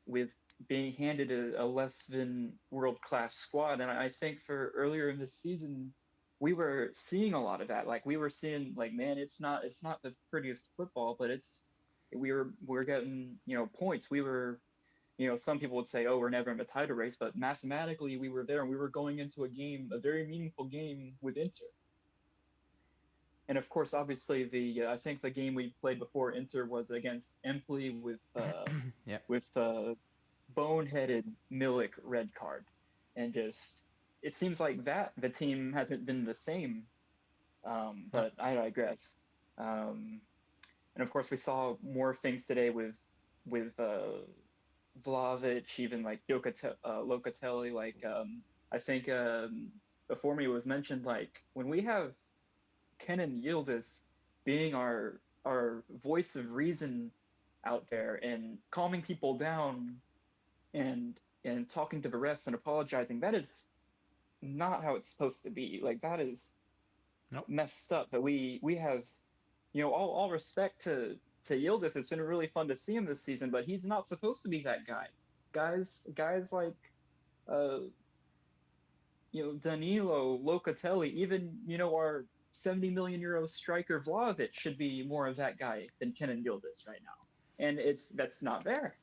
being handed a less than world class squad. And I think for earlier in this season, we were seeing a lot of that. Like, we were seeing, like, man, it's not the prettiest football, but we're getting points. We were, some people would say, oh, we're never in the title race, but mathematically we were there, and we were going into a very meaningful game with Inter. And of course, obviously, I think the game we played before Inter was against Empoli Yep. with boneheaded Milik red card, and just it seems like that the team hasn't been the same. No. But I digress. And of course, we saw more things today with Vlahovic, even like Locatelli. Like, I think before me it was mentioned, like, when we have Kenan Yildiz being our voice of reason out there and calming people down and talking to the refs and apologizing, that is not how it's supposed to be. Like, that is Nope. messed up. That we have, all respect to Yildiz. It's been really fun to see him this season, but he's not supposed to be that guy. Guys like uh Danilo, Locatelli, even our 70 million euro striker Vlahovic should be more of that guy than Kenan Yildiz right now, and that's not there.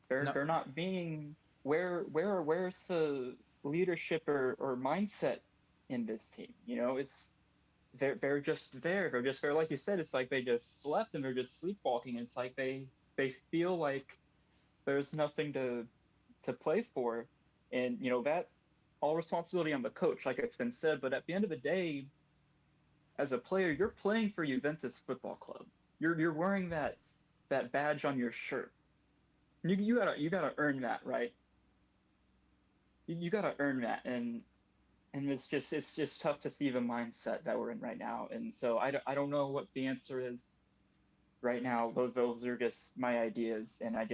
They're No, they're not being where's the leadership or mindset in this team? It's they're just there. They're just there, like you said. It's like they just slept and they're just sleepwalking. It's like they feel like there's nothing to play for, and that all responsibility on the coach, like it's been said. But at the end of the day, as a player, you're playing for Juventus Football Club. You're wearing that badge on your shirt. You gotta earn that, right? You gotta earn that, and it's just tough to see the mindset that we're in right now. And so I don't know what the answer is right now. Those are just my ideas, and I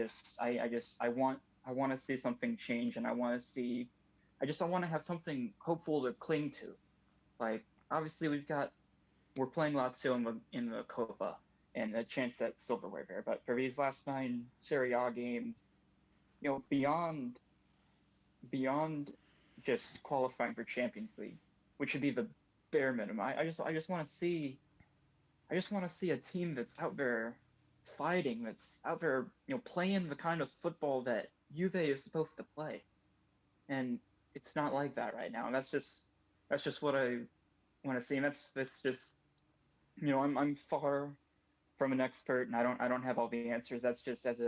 want to see something change, and I want to have something hopeful to cling to. Like, obviously we're playing Lazio in the Copa and a chance at silverware there, but for these last 9 Serie A games, beyond just qualifying for Champions League, which should be the bare minimum. I just want to see a team that's out there fighting, that's out there, playing the kind of football that Juve is supposed to play. And it's not like that right now. And that's just what I want to see. And that's just, I'm far from an expert, and I don't have all the answers. That's just as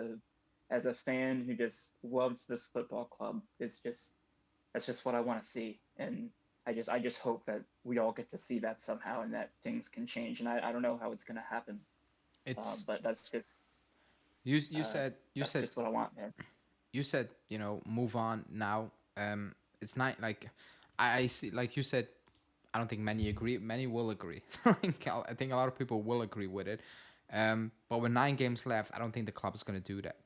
a fan who just loves this football club. That's just what I want to see. And I just hope that we all get to see that somehow, and that things can change. And I don't know how it's going to happen, it's but that's just you uh, said you that's said just what I want, man. you said move on now. It's not like I see, like you said. I don't think many agree. Many will agree. I think a lot of people will agree with it. But with 9 games left, I don't think the club is going to do that.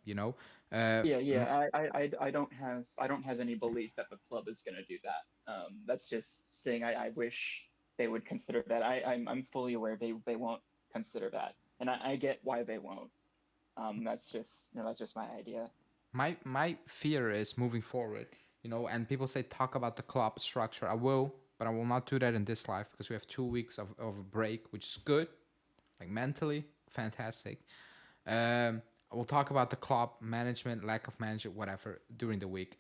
Uh, Yeah, m- yeah. I don't have any belief that the club is going to do that. That's just saying I wish they would consider that. I'm fully aware they won't consider that, and I get why they won't. That's just my idea. my fear is moving forward. And people say talk about the club structure. I will, but I will not do that in this life because we have 2 weeks of a break, which is good, like mentally fantastic. I will talk about the club management, lack of management, whatever during the week.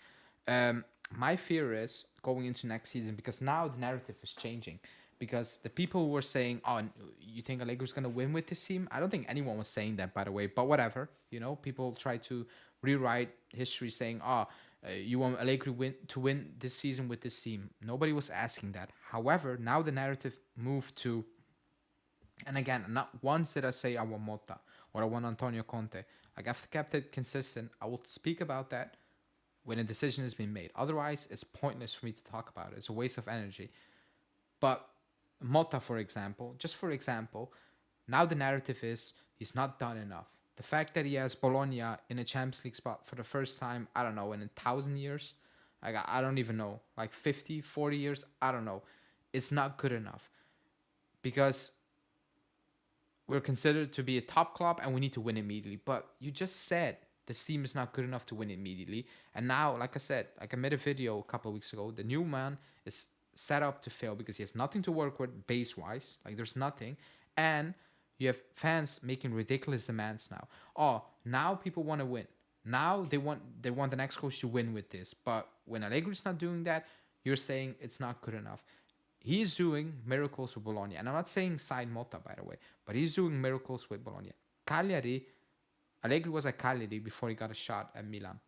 My fear is going into next season because now the narrative is changing. Because the people who were saying, "Oh, you think Allegri's gonna win with this team?" I don't think anyone was saying that, by the way. But whatever, people try to rewrite history, saying, "Oh, you want Allegri win this season with this team." Nobody was asking that. However, now the narrative moved to, and again, not once did I say I want Motta or I want Antonio Conte. Like, I've kept it consistent. I will speak about that when a decision has been made. Otherwise, it's pointless for me to talk about it. It's a waste of energy. But Motta, for example, just for example, now the narrative is he's not done enough. The fact that he has Bologna in a Champions League spot for the first time, I don't know, in 1,000 years, like I don't even know, like 50, 40 years, I don't know, it's not good enough because we're considered to be a top club and we need to win immediately. But you just said the team is not good enough to win immediately. And now, like I said, like I made a video a couple of weeks ago, the new man is set up to fail because he has nothing to work with base wise. Like there's nothing. And you have fans making ridiculous demands now. Oh, now people want to win. Now they want the next coach to win with this. But when Allegri's not doing that, you're saying it's not good enough. He's doing miracles with Bologna. And I'm not saying sign Motta, by the way, but he's doing miracles with Bologna. Cagliari, Allegri was at Cagliari before he got a shot at Milan.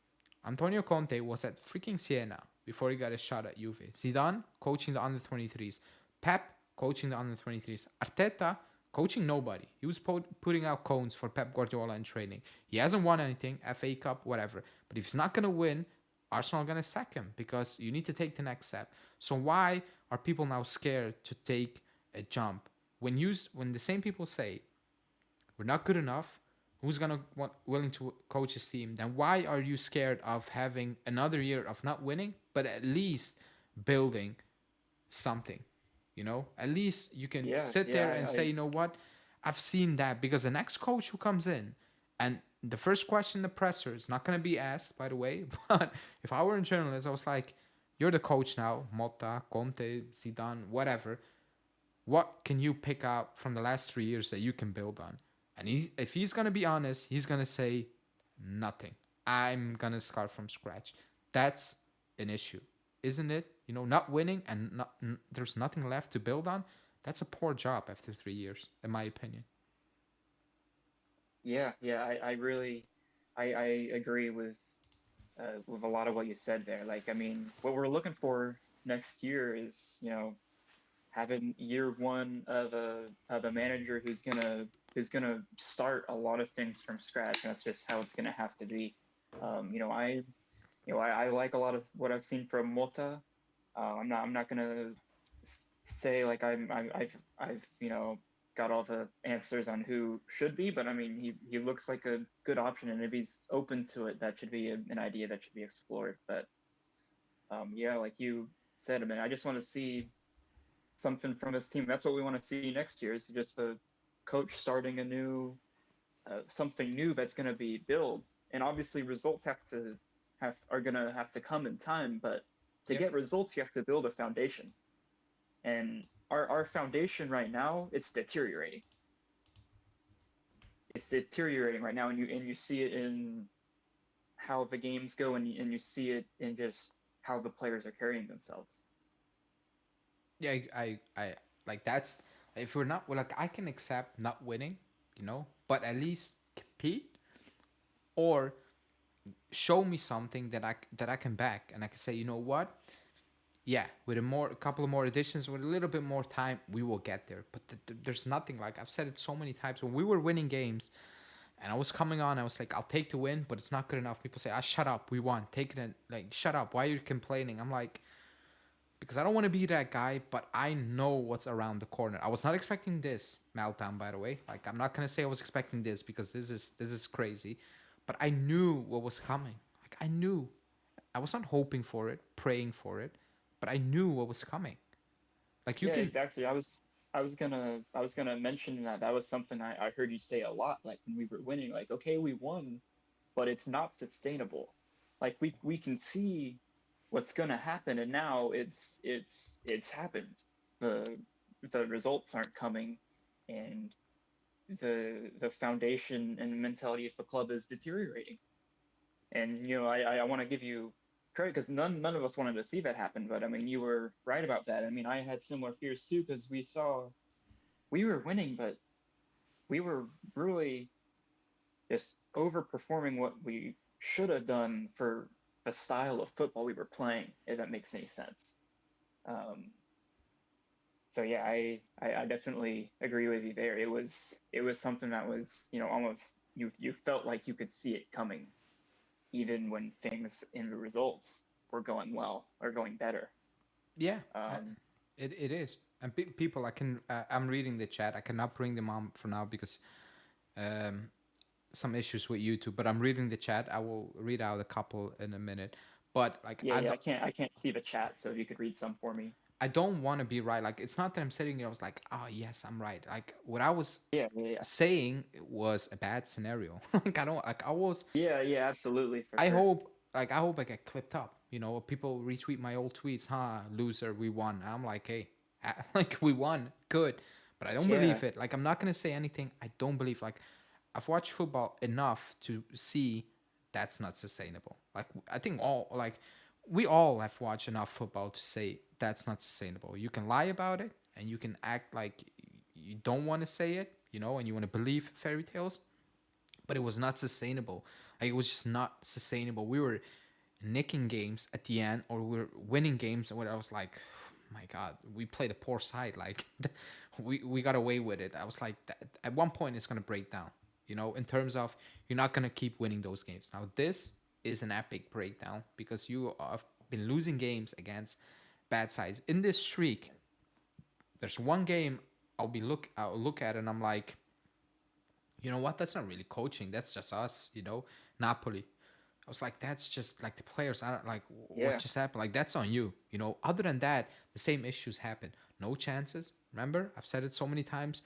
Antonio Conte was at freaking Siena before he got a shot at Juve. Zidane coaching the under 23s. Pep coaching the under 23s. Arteta coaching nobody. He was putting out cones for Pep Guardiola in training. He hasn't won anything, FA Cup, whatever. But if he's not going to win, Arsenal are going to sack him because you need to take the next step. So why are people now scared to take a jump? When the same people say we're not good enough, who's gonna willing to coach his team? Then why are you scared of having another year of not winning, but at least building something? At least you can Yeah, sit yeah. there and say, you know what, I've seen that because the next coach who comes in, and the first question in the presser is not gonna be asked, by the way, but if I were a journalist, I was like, You're the coach now, Motta, Conte, Zidane, whatever. What can you pick out from the last 3 years that you can build on? And if he's gonna be honest, he's gonna say nothing. I'm gonna start from scratch. That's an issue, isn't it? Not winning and there's nothing left to build on. That's a poor job after 3 years, in my opinion. Yeah, yeah, I really, I agree with a lot of what you said there. Like, I mean, what we're looking for next year is, having year one of a manager who's gonna start a lot of things from scratch. And that's just how it's gonna have to be. I like a lot of what I've seen from Mota. I'm not gonna say like I've got all the answers on who should be, but I mean he looks like a good option, and if he's open to it, that should be an idea that should be explored. But yeah, like you said, I mean, I just want to see something from his team. That's what we want to see next year, is just a coach starting a new something new that's going to be built. And obviously results are going to have to come in time, but to Yep. get results you have to build a foundation. And our foundation right now, it's deteriorating. It's deteriorating right now, and you see it in how the games go, and you see it in just how the players are carrying themselves. Yeah, I like that's if we're not well, like I can accept not winning, but at least compete or show me something that I can back and I can say, you know what? Yeah, with a couple of more additions, with a little bit more time, we will get there. But there's nothing like I've said it so many times when we were winning games, and I was coming on. I was like, I'll take the win, but it's not good enough. People say, shut up, we won. Take it in, like, shut up. Why are you complaining? I'm like, because I don't want to be that guy, but I know what's around the corner. I was not expecting this meltdown, by the way. Like, I'm not gonna say I was expecting this because this is crazy, but I knew what was coming. Like, I knew. I was not hoping for it, praying for it, but I knew what was coming. Like, you Yeah, can. exactly. I was gonna mention that was something I heard you say a lot, like when we were winning, like, okay, we won, but it's not sustainable. Like we can see what's gonna happen, and now it's happened. The the results aren't coming, and the foundation and mentality of the club is deteriorating. And I want to give you credit, because none of us wanted to see that happen. But I mean, you were right about that. I mean, I had similar fears too, because we were winning, but we were really just overperforming what we should have done for the style of football we were playing, if that makes any sense. Um, so yeah, I definitely agree with you there. It was something that was, almost, you felt like you could see it coming, even when things in the results were going well or going better. Yeah, Um, it is. And people, I'm reading the chat. I cannot bring them on for now because um, some issues with YouTube. But I'm reading the chat. I will read out a couple in a minute. But like, yeah, yeah, I can't see the chat, so if you could read some for me. I don't want to be right. Like, it's not that I'm sitting here. I was like, oh yes, I'm right. Like, what I was Yeah, yeah, yeah, saying was a bad scenario. Like, I don't like. I was. yeah, yeah, absolutely, for I sure. hope. Like, I hope I get clipped up. People retweet my old tweets. Huh, loser, we won. I'm like, hey, like we won, good. But I don't Yeah, believe it. Like, I'm not gonna say anything. I don't believe. Like, I've watched football enough to see that's not sustainable. Like, I think we all have watched enough football to say that's not sustainable. You can lie about it and you can act like you don't want to say it, and you want to believe fairy tales, but it was not sustainable. Like, it was just not sustainable. We were nicking games at the end, or we were winning games, and I was like, my God, we played a poor side. Like, we got away with it. I was like, at one point it's gonna break down. In terms of you're not gonna keep winning those games. Now this is an epic breakdown because you have been losing games against bad sides in this streak. There's one game I'll look at it and I'm like, you know what? That's not really coaching. That's just us. Napoli. I was like, that's just like the players. I don't like what yeah, just happened. Like, that's on you. Other than that, the same issues happen. No chances. Remember, I've said it so many times.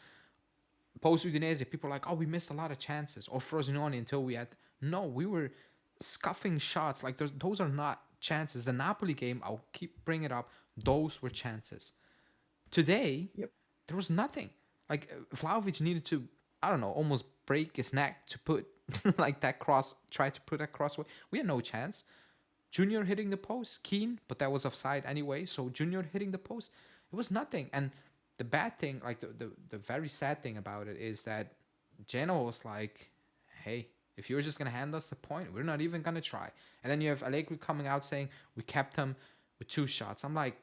Post Udinese, people are like, oh, we missed a lot of chances. Or Frosinone until we had. No, we were scuffing shots. Like, those are not chances. The Napoli game, I'll keep bringing it up. Those were chances. Today, Yep. there was nothing. Like Vlahovic needed to, I don't know, almost break his neck to put like that cross, try to put that cross away. We had no chance. Junior hitting the post, Keane, but that was offside anyway. So Junior hitting the post, it was nothing. And the bad thing, like the very sad thing about it is that Genoa was like, hey, if you're just gonna hand us the point, we're not even gonna try. And then you have Allegri coming out saying we kept him with 2 shots. I'm like,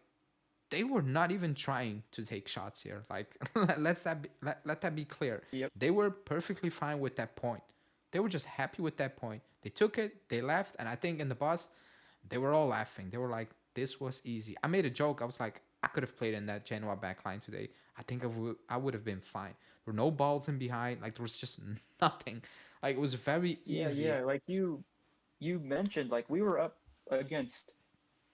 they were not even trying to take shots here. Like, let that be clear. Yep. They were perfectly fine with that point. They were just happy with that point. They took it, they left, and I think in the bus, they were all laughing. They were like, "This was easy." I made a joke. I was like, "I could have played in that Genoa backline today. I think I would have been fine. There were no balls in behind. Like there was just nothing. Like it was very Yeah, easy." yeah. Like you mentioned, like we were up against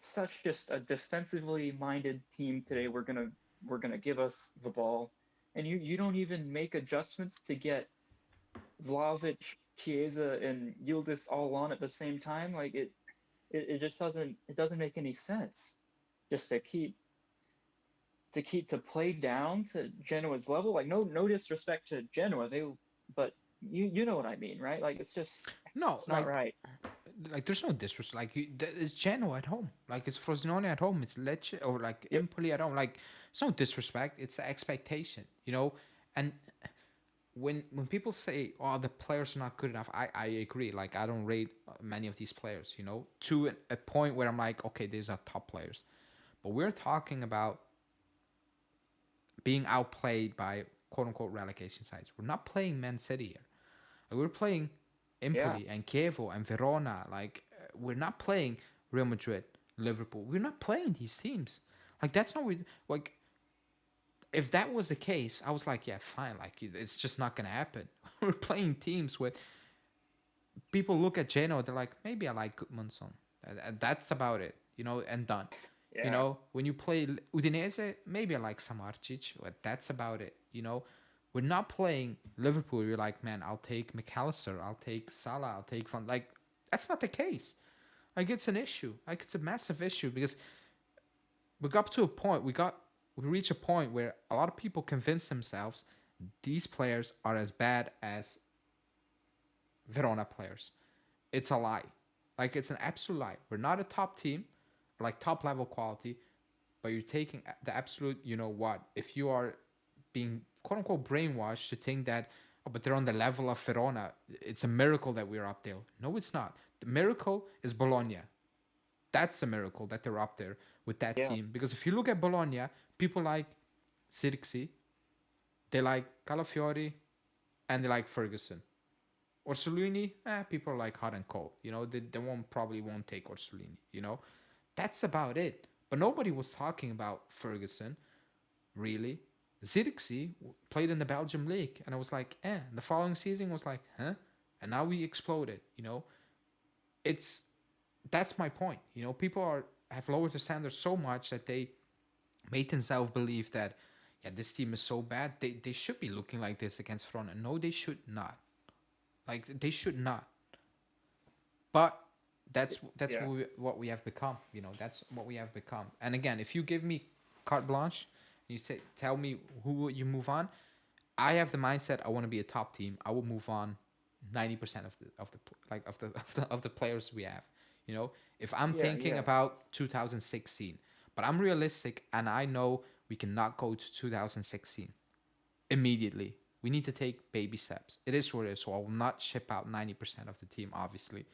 such just a defensively minded team today. We're gonna give us the ball, and you don't even make adjustments to get Vlahovic, Chiesa, and Yildiz all on at the same time. Like it just doesn't make any sense. Just to play down to Genoa's level. Like no disrespect to Genoa, but you know what I mean, right? Like No, it's not right. like there's no disrespect. Like it's Genoa at home. Like it's Frosinone at home. It's Lecce or like Yep. Empoli at home. Like it's no disrespect. It's the expectation, you know. And when people say, "Oh, the players are not good enough," I agree. Like I don't rate many of these players, you know, to a point where I'm like, okay, these are top players, but we're talking about being outplayed by quote unquote relegation sides. We're not playing Man City here. Like, we're playing Yeah. Empoli and Chievo and Verona. Like we're not playing Real Madrid, Liverpool. We're not playing these teams. Like that's not we like. If that was the case, I was like, yeah, fine. Like it's just not gonna happen. We're playing teams with people look at Genoa. They're like, maybe I like Gudmundsson. That's about it, you know, and done. You Yeah. know, when you play Udinese, maybe I like Samardzic, but that's about it. You know, we're not playing Liverpool. You're like, man, I'll take McAllister, I'll take Salah, I'll take Van. Like, that's not the case. Like, it's an issue. Like, it's a massive issue because we got to a point. We reach a point where a lot of people convince themselves these players are as bad as Verona players. It's a lie. Like, it's an absolute lie. We're not a top team, like top level quality, but you're taking the absolute, you know what? If you are being quote unquote brainwashed to think that, oh, but they're on the level of Verona, it's a miracle that we're up there. No, it's not. The miracle is Bologna. That's a miracle that they're up there with that Yeah. team. Because if you look at Bologna, people like Sirksi, they like Calafiori, and they like Ferguson. Orsolini, people are like hot and cold. You know, they probably won't take Orsolini. You know, that's about it. But nobody was talking about Ferguson, really. Zirkzee played in the Belgium league, and I was like, eh. And the following season was like, huh? And now we exploded. You know, it's that's my point. You know, people have lowered the standards so much that they made themselves believe that, yeah, this team is so bad. They should be looking like this against Verona. No, they should not. Like they should not. But that's Yeah. what we have become. You know, that's what we have become. And again, if you give me carte blanche, you say tell me who will you move on. I have the mindset I want to be a top team. I will move on 90% of the players we have. You know, if I'm Yeah. thinking Yeah. about 2016, but I'm realistic and I know we cannot go to 2016 immediately. We need to take baby steps. It is what it is. So I will not ship out 90% of the team, obviously.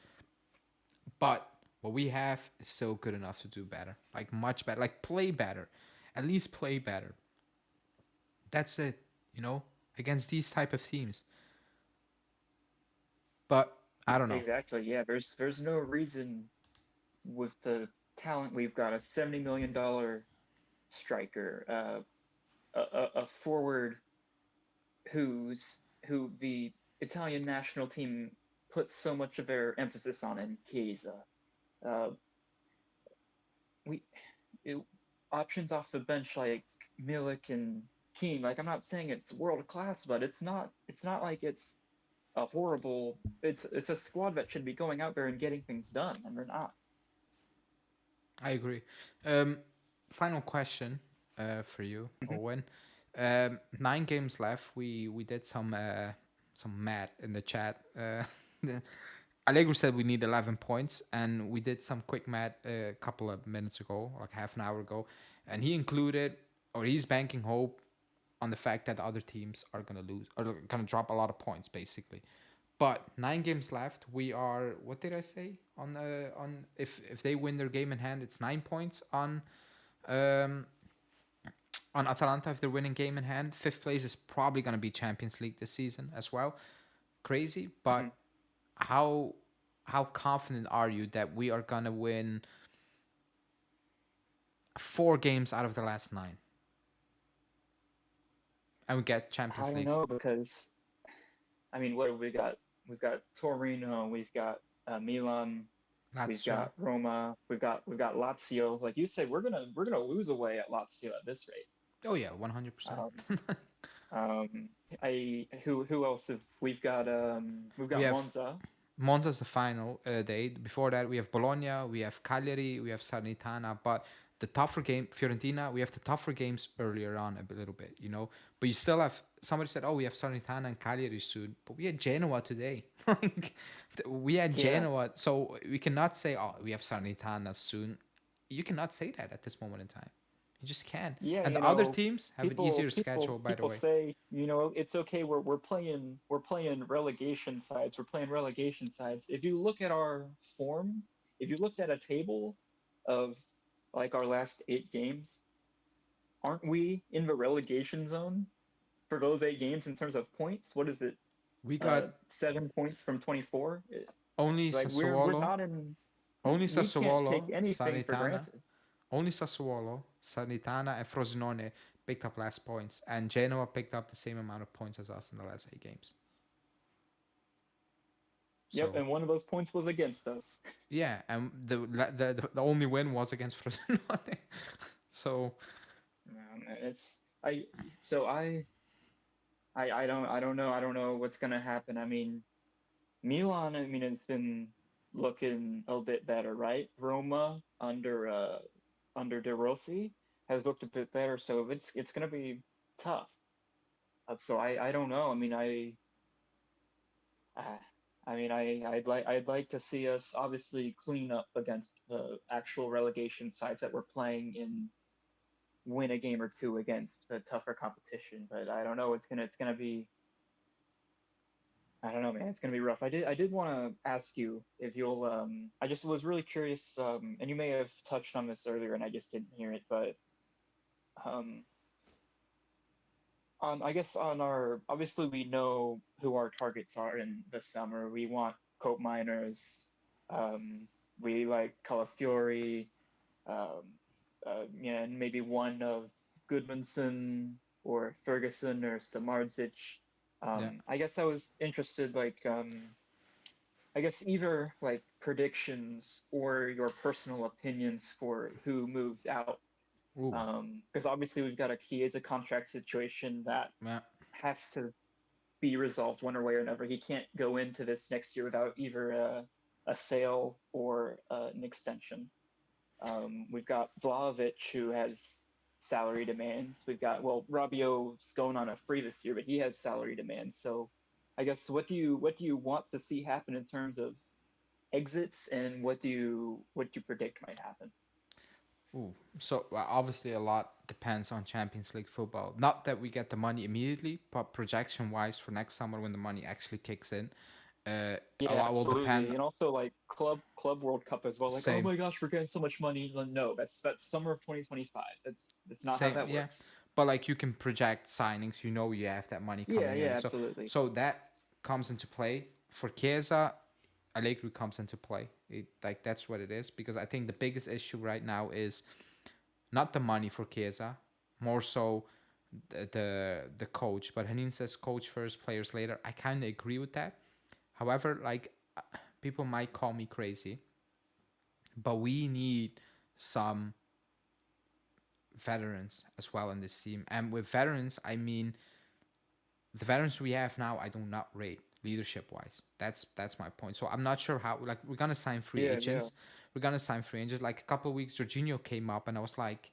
But what we have is still good enough to do better. Like much better. Like play better. At least play better. That's it. You know, against these type of teams. But I don't know. Exactly. Yeah. There's no reason with the talent we've got, a $70 million striker, a forward who the Italian national team puts so much of their emphasis on in Chiesa. Uh, we it, Options off the bench like Milik and Keane. Like I'm not saying it's world class, but it's not. It's not like it's a horrible. It's a squad that should be going out there and getting things done, and they're not. I agree. Final question for you, Mhm. Owen. 9 games left. We did some math in the chat. Allegri said we need 11 points, and we did some quick math a couple of minutes ago, like half an hour ago, and he included, or he's banking hope on the fact that the other teams are gonna lose or gonna drop a lot of points, basically. But 9 games left. We are, what did I say on if they win their game in hand, it's 9 points um on Atalanta if they're winning game in hand. Fifth place is probably gonna be Champions League this season as well. Crazy, Mhm. but how how confident are you that we are gonna win 4 games out of the last 9 and we get I Champions don't League? know because I mean, what have we got? We've got Torino, we've got Milan, we've Lazio. got Roma, we've got Lazio. Like you said, we're gonna lose away at Lazio at this rate. Oh yeah, 100%. Um, I who else have we've We got have Monza. Monza's the final date. Before that, we have Bologna, we have Cagliari, we have Salernitana. But the tougher game, Fiorentina, we have the tougher games earlier on a little bit, you know. But you still have, somebody said, oh, we have Salernitana and Cagliari soon. But we had Genoa today. Like, we had Yeah, Genoa. So we cannot say, oh, we have Salernitana soon. You cannot say that at this moment in time. You just can't. yeah, And you the other know, teams have an people easier people schedule, by the people way. say, it's okay. We're playing relegation sides. We're playing relegation sides. If you look at our form, if you looked at a table of like our last 8 games, aren't we in the relegation zone for those 8 games in terms of points? What is it? We got 7 points from 24. only Like we're Sassuolo, not in. only We can't take Sassuolo, anything for Salernitana. granted. Only Sassuolo, Salernitana, and Frosinone picked up less points, and Genoa picked up the same amount of points as us in the last 8 games. Yep, So and one of those points was against us. yeah, and the only win was against Frosinone. So It's I so I don't know what's gonna happen. I mean, Milan, I mean, it's been looking a bit better, right? Roma under De Rossi has looked a bit better, so it's gonna be tough. So I don't know. Uh, I'd like to see us obviously clean up against the actual relegation sides that we're playing in, win a game or two against the tougher competition. But I don't know. It's gonna be. I don't know, man. It's gonna be rough. I did want to ask you if you'll. I just was really curious. And you may have touched on this earlier, and I just didn't hear it. But um, I guess on our, obviously we know who our targets are in the summer. We want coat miners. We like Calafiori. Um, and maybe one of Goodmanson or Ferguson or Samardzic. yeah. I guess I was interested, like, I guess either like predictions or your personal opinions for who moves out. Ooh. Because obviously we've got a Chiesa contract situation that Yeah. has to be resolved one way or another. He can't go into this next year without either a sale or an extension. We've got Vlahovic, who has salary demands. We've got, well, Rabiot's going on a free this year, but he has salary demands. So I guess what do you want to see happen in terms of exits, and what do you predict might happen? Ooh. So obviously a lot depends on Champions League football. Not that we get the money immediately, but projection wise for next summer when the money actually kicks in, a Yeah, lot will absolutely. depend. And also like Club World Cup as well. Like, oh Same. my gosh, we're getting so much money. Like, no, that's summer of 2025. That's not how Same, that yeah. works. But like you can project signings, you know you have that money Yeah, coming yeah, in. So absolutely. so that comes into play. For Chiesa, Allegri comes into play. Like that's what it is. Because I think the biggest issue right now is not the money for Chiesa, more so the coach. But Hanin says coach first, players later. I kinda agree with that. However, like people might call me crazy, but we need some veterans as well in this team. And with veterans, I mean the veterans we have now. I do not rate leadership wise. That's my point. So I'm not sure how. Like we're gonna sign free Yeah, yeah. agents. we're gonna sign free agents. Like a couple of weeks, Jorginho came up, and I was like,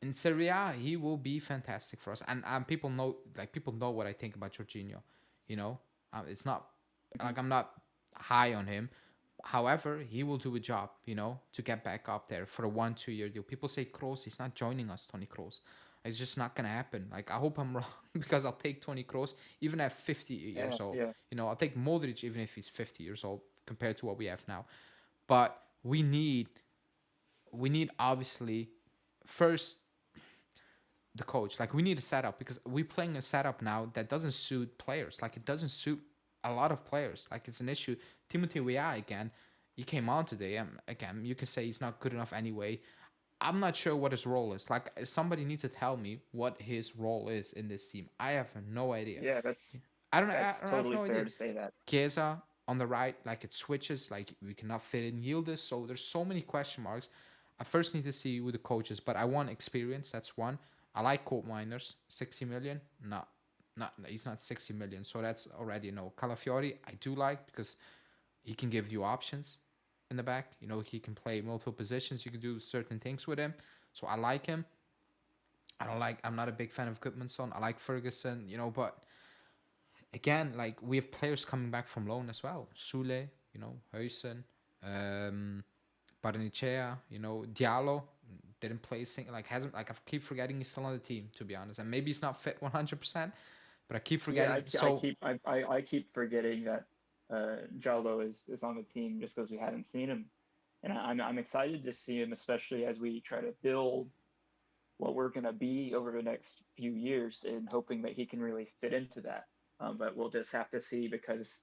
in Serie A, he will be fantastic for us. And people know what I think about Jorginho. You know, it's not like I'm not high on him. However, he will do a job, to get back up there for a 1-2 year deal. People say Kroos, he's not joining us, Tony Kroos. It's just not gonna happen. Like I hope I'm wrong because I'll take Tony Kroos even at 50 Yeah, years old. yeah, I'll take Modric even if he's 50 years old compared to what we have now. But we need obviously first the coach. Like we need a setup because we're playing a setup now that doesn't suit players. Like it doesn't suit a lot of players. Like it's an issue. Timothy Weah again, he came on today. Again, you can say he's not good enough anyway. I'm not sure what his role is. Like somebody needs to tell me what his role is in this team. I have no idea. yeah. That's I don't. that's I have totally no fair idea. to say that. Chiesa on the right, like it switches. Like we cannot fit in Yildiz. So there's so many question marks. I first need to see who the coach is, but I want experience. That's one. I like Colt Miners, 60 million. Not he's not 60 million. So that's already no. Calafiori, I do like because he can give you options in the back. He can play multiple positions. You can do certain things with him. So I like him. I'm not a big fan of Goodmanson. I like Ferguson, but again, like we have players coming back from loan as well. Sule, Huijsen, um, Barnechea, Diallo didn't play like hasn't like I keep forgetting he's still on the team to be honest, and maybe he's not fit 100%, but I keep Yeah, forgetting. I So keep I keep forgetting that Jallo is on the team just because we hadn't seen him, and I'm excited to see him, especially as we try to build what we're gonna be over the next few years, and hoping that he can really fit into that. But we'll just have to see because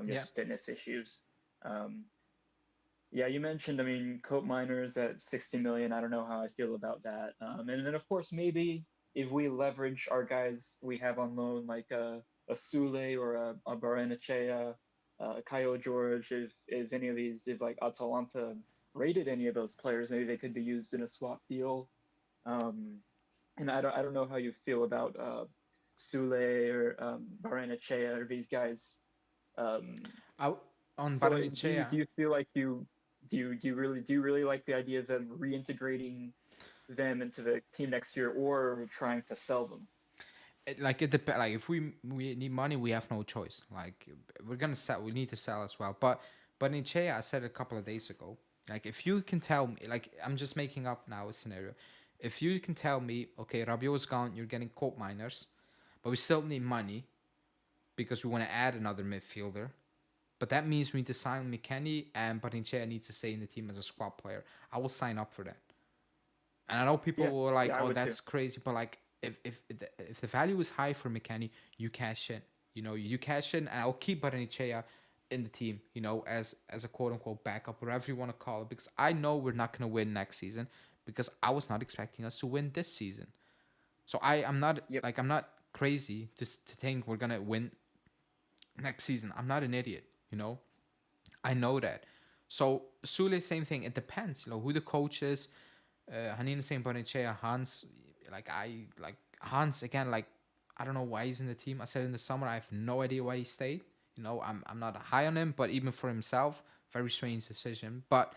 yeah, just fitness issues. Um, yeah, you mentioned, I mean, Cope Miners at 60 million. I don't know how I feel about that. And then, of course, maybe if we leverage our guys we have on loan, like a Sule or a Baranachea, Kyle George, if any of these, if like Atalanta rated any of those players, maybe they could be used in a swap deal. Um, and I don't know how you feel about Sule or Baranachea or these guys. Um, I, on so do you Barnechea, feel like do you really like the idea of them reintegrating them into the team next year or trying to sell them? it depends. Like if we need money, we have no choice. Like we're gonna sell. We need to sell as well. But in Che, I said a couple of days ago. Like if you can tell me, like I'm just making up now a scenario. If you can tell me, okay, Rabiot's gone, you're getting Colt Miners, but we still need money because we want to add another midfielder. But that means we need to sign McKennie and Parinchea needs to stay in the team as a squad player. I will sign up for that. And I know people Yeah, were like, yeah, I "Oh, would too. that's crazy," but like, if the value is high for McKennie, you cash in. You cash in, and I'll keep Barnechea in the team. As a quote unquote backup, whatever you want to call it, because I know we're not gonna win next season because I was not expecting us to win this season. So Yep. I'm not crazy to think we're gonna win next season. I'm not an idiot. I know that. So Sule, same thing. It depends. Who the coach is. Hanina saying Bonechea, Hans, like Hans again. Like I don't know why he's in the team. I said in the summer, I have no idea why he stayed. I'm not high on him, but even for himself, very strange decision. But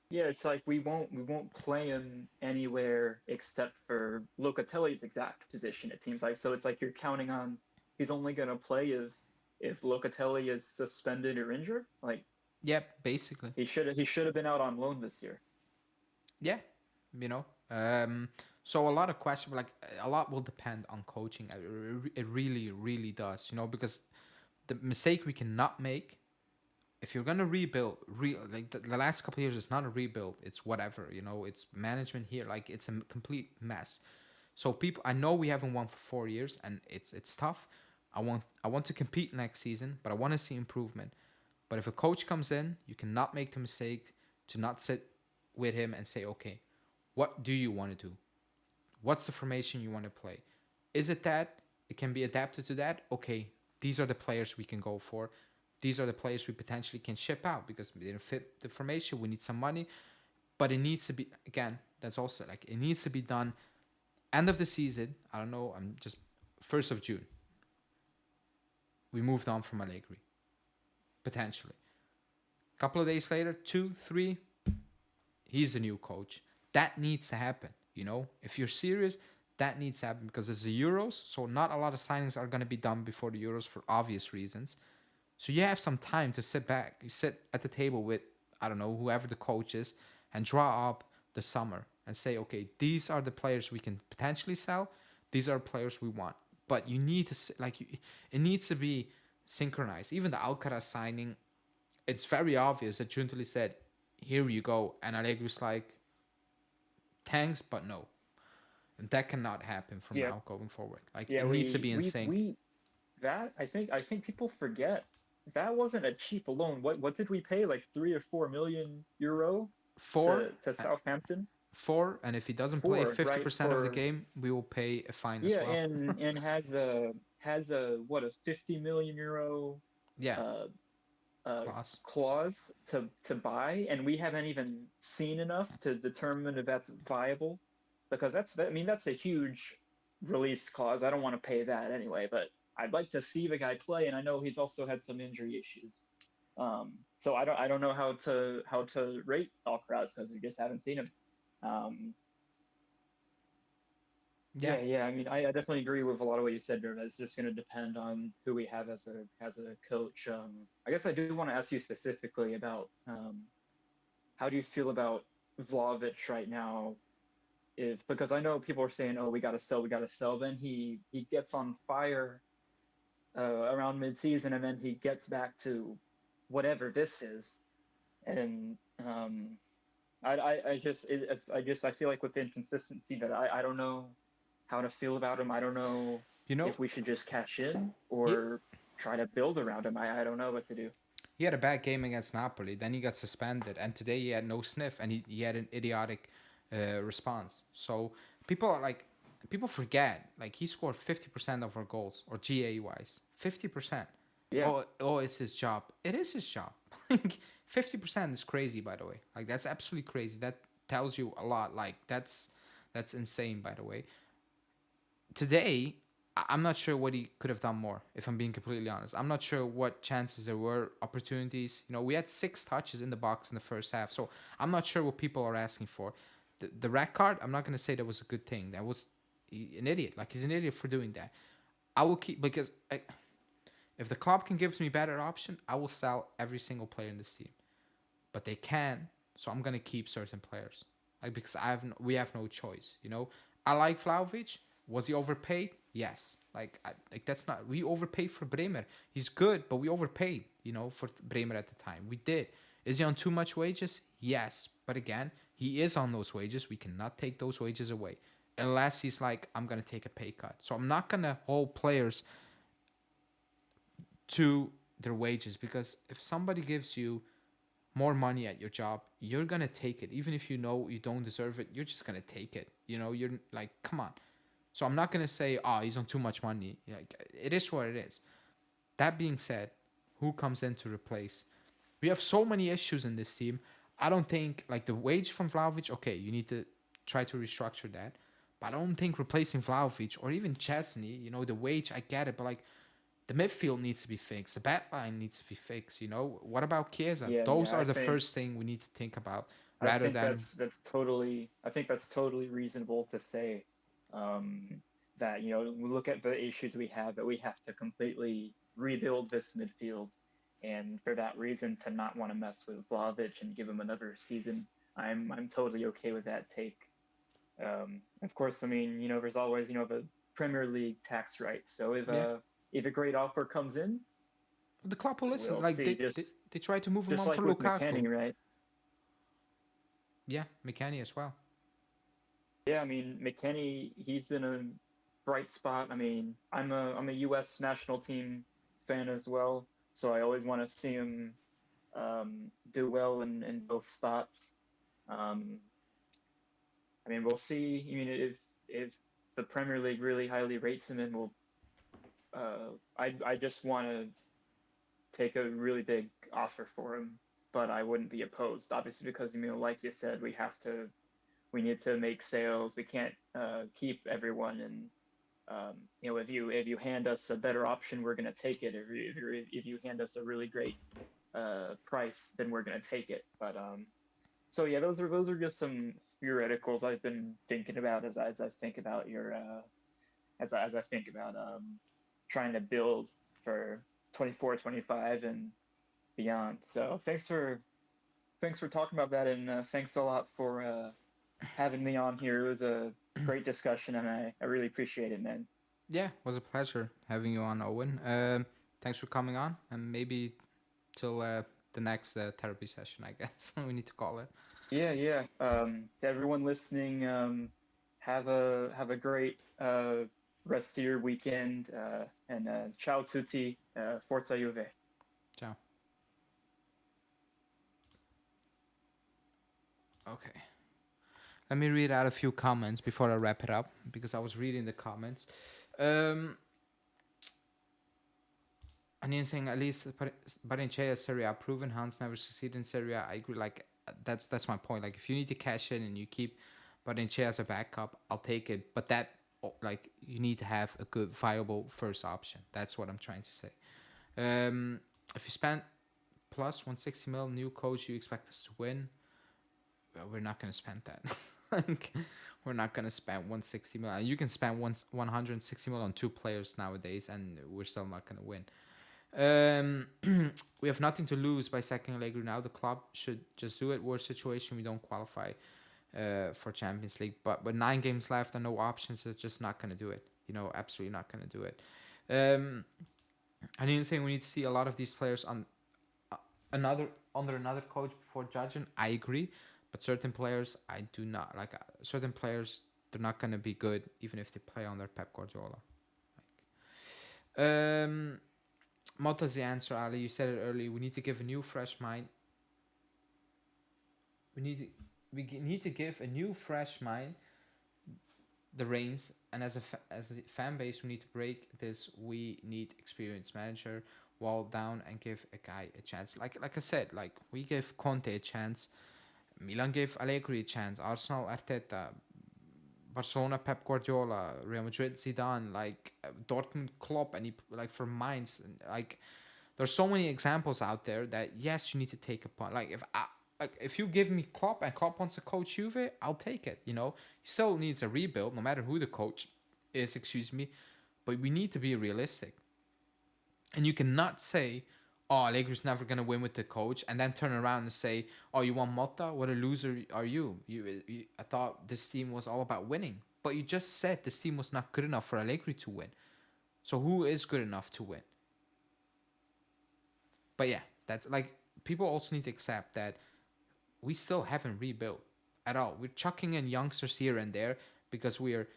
Yeah, it's like we won't play him anywhere except for Locatelli's exact position, it seems like. So it's like you're counting on he's only gonna play if Locatelli is suspended or injured. Like yeah, basically, he should have been out on loan this year. yeah, you know. Um, so a lot of questions, like a lot will depend on coaching. It really, really does, because the mistake we cannot make if you're gonna rebuild, like the last couple of years, it's not a rebuild. It's whatever, It's management here, like it's a complete mess. So people, I know we haven't won for 4 years, and it's tough. I want to compete next season, but I want to see improvement. But if a coach comes in, you cannot make the mistake to not sit with him and say, okay, what do you want to do? What's the formation you want to play? Is it that it can be adapted to that? Okay, these are the players we can go for. These are the players we potentially can ship out because they didn't fit the formation. We need some money, but it needs to be again. That's also like it needs to be done end of the season. I don't know. I'm just 1st of June. We moved on from Allegri potentially. Couple of days later, 2, 3, he's the new coach. That needs to happen. You know, if you're serious, that needs to happen because it's the Euros, so not a lot of signings are going to be done before the Euros for obvious reasons. So you have some time to sit back. You sit at the table with, I don't know, whoever the coach is, and draw up the summer and say, okay, these are the players we can potentially sell. These are players we want. But you need to, it needs to be synchronized. Even the Alcaraz signing, it's very obvious that Juntuli said, here you go. And Allegri was like, thanks, but no. And that cannot happen from Yeah, now going forward. Like, yeah, it needs to be in sync. we that I think people forget that wasn't a cheap loan. What did we pay? Like 3 or 4 million euro Four, to Southampton? four, and if he doesn't play Four, right? 50% of the For game, we will pay a fine as yeah, well. and has a what, a 50 million euro Yeah, uh class. clause to buy, and we haven't even seen enough to determine if that's viable, because I mean that's a huge release clause. I don't want to pay that anyway, but I'd like to see the guy play, and I know he's also had some injury issues. So I don't know how to rate Alcaraz because we just haven't seen him. Um, Yeah, yeah. I mean, I definitely agree with a lot of what you said there. It's just going to depend on who we have as a coach. I guess I do want to ask you specifically about how do you feel about Vlahovic right now? If because I know people are saying, oh, we got to sell, we got to sell. Then he gets on fire around mid-season, and then he gets back to whatever this is, and I feel like with inconsistency that I don't know how to feel about him. I don't know you know, if we should just cash in he or try to build around him. I don't know what to do. he had a bad game against Napoli. Then he got suspended, and today he had no sniff, and he had an idiotic response. So people are like, people forget like he scored 50% of our goals or GA wise, 50%. Yeah, Oh, it's his job. It is his job. Like 50% is crazy, by the way. Like that's absolutely crazy. That tells you a lot. Like that's insane, by the way. Today, I'm not sure what he could have done more. If I'm being completely honest, I'm not sure what chances there were, opportunities. You know, we had 6 touches in the box in the first half, so I'm not sure what people are asking for. The red card, I'm not gonna say that was a good thing. That was an idiot. Like he's an idiot for doing that. I will keep because if the club can give me better option, I will sell every single player in this team. But they can, so I'm gonna keep certain players. Like because we have no choice. You know, I like Vlahovic. Was he overpaid? Yes. Like that's not, we overpaid for Bremer. He's good, but we overpaid. You know, for Bremer at the time, we did. Is he on too much wages? Yes, but again, he is on those wages. We cannot take those wages away unless he's like, I'm gonna take a pay cut. So I'm not gonna hold players to their wages because if somebody gives you more money at your job, you're gonna take it. Even if you know you don't deserve it, you're just gonna take it. You know, you're like, come on. So I'm not gonna say, oh, he's on too much money. Like it is what it is. That being said, who comes in to replace? We have so many issues in this team. I don't think like the wage from Vlahovic. Okay, you need to try to restructure that. But I don't think replacing Vlahovic or even Chesney, you know, the wage, I get it, but like the midfield needs to be fixed. The back line needs to be fixed. You know, what about Chiesa? Those yeah. are the first thing we need to think about I rather think than that's totally reasonable to say. Um, that we look at the issues we have, that we have to completely rebuild this midfield, and for that reason to not want to mess with Vlahovic and give him another season. I'm totally okay with that take. Of course, I mean, there's always, the Premier League tax rights. So yeah. if a great offer comes in, The club will listen. we'll Like see. they try to move him Just on for like with Lukaku. McKennie, right? Yeah, McKennie as well. Yeah, I mean, McKennie, he's been a bright spot. I mean, I'm a U.S. national team fan as well, so I always want to see him do well in both spots. Um, I mean, we'll see. I mean, if the Premier League really highly rates him, and I just want to take a really big offer for him, but I wouldn't be opposed, obviously, because like you said, we need to make sales. We can't keep everyone, and if you hand us a better option, we're gonna take it. If you hand us a really great price, then we're gonna take it. But so yeah, those are just some theoreticals I've been thinking about as I think about your as I think about trying to build for 24, 25 and beyond. So thanks for talking about that, and thanks a lot for having me on here. It was a great discussion, and I really appreciate it, man. Yeah, it was a pleasure having you on, Owen. Thanks for coming on, and maybe till the next therapy session, I guess we need to call it. Yeah, yeah. To everyone listening, have a great rest of your weekend, and ciao tutti, forza Juve. Ciao. Okay. Let me read out a few comments before I wrap it up because I was reading the comments. Onion saying at least Barrenechea Serie A proven Hans never succeeded in Serie A. I agree. Like that's my point. Like if you need to cash in and you keep Barrenechea as a backup, I'll take it. But that like you need to have a good viable first option. That's what I'm trying to say. If you spend plus 160 mil new coach, you expect us to win. Well, we're not gonna spend that. Like we're not gonna spend 160 mil. You can spend 160 mil on 2 players nowadays, and we're still not gonna win. We have nothing to lose by sacking Allegri now. The club should just do it. Worst situation, we don't qualify for Champions League. But with 9 games left and no options, they're just not going to do it. You know, absolutely not going to do it. I didn't say we need to see a lot of these players on under another coach before judging. I agree, but certain players I do not like. Certain players they're not going to be good even if they play under Pep Guardiola. Mota's the answer, Ali. You said it earlier. We need to give a new, fresh mind. We need to give a new, fresh mind the reins. And as a fan base, we need to break this. We need experienced manager, wall down, and give a guy a chance. Like I said, like we give Conte a chance. Milan gave Allegri a chance. Arsenal, Arteta. Barcelona, Pep Guardiola, Real Madrid, Zidane, like Dortmund, Klopp, and he, like for Mainz, like there's so many examples out there that yes, you need to take a punt. Like if you give me Klopp and Klopp wants to coach Juve, I'll take it. You know, he still needs a rebuild, no matter who the coach is. Excuse me, but we need to be realistic, and you cannot say, "Oh, Allegri's never gonna win with the coach," and then turn around and say, "Oh, you want Motta? What a loser are you? I thought this team was all about winning, but you just said this team was not good enough for Allegri to win. So who is good enough to win?" But yeah, that's like people also need to accept that we still haven't rebuilt at all. We're chucking in youngsters here and there because we are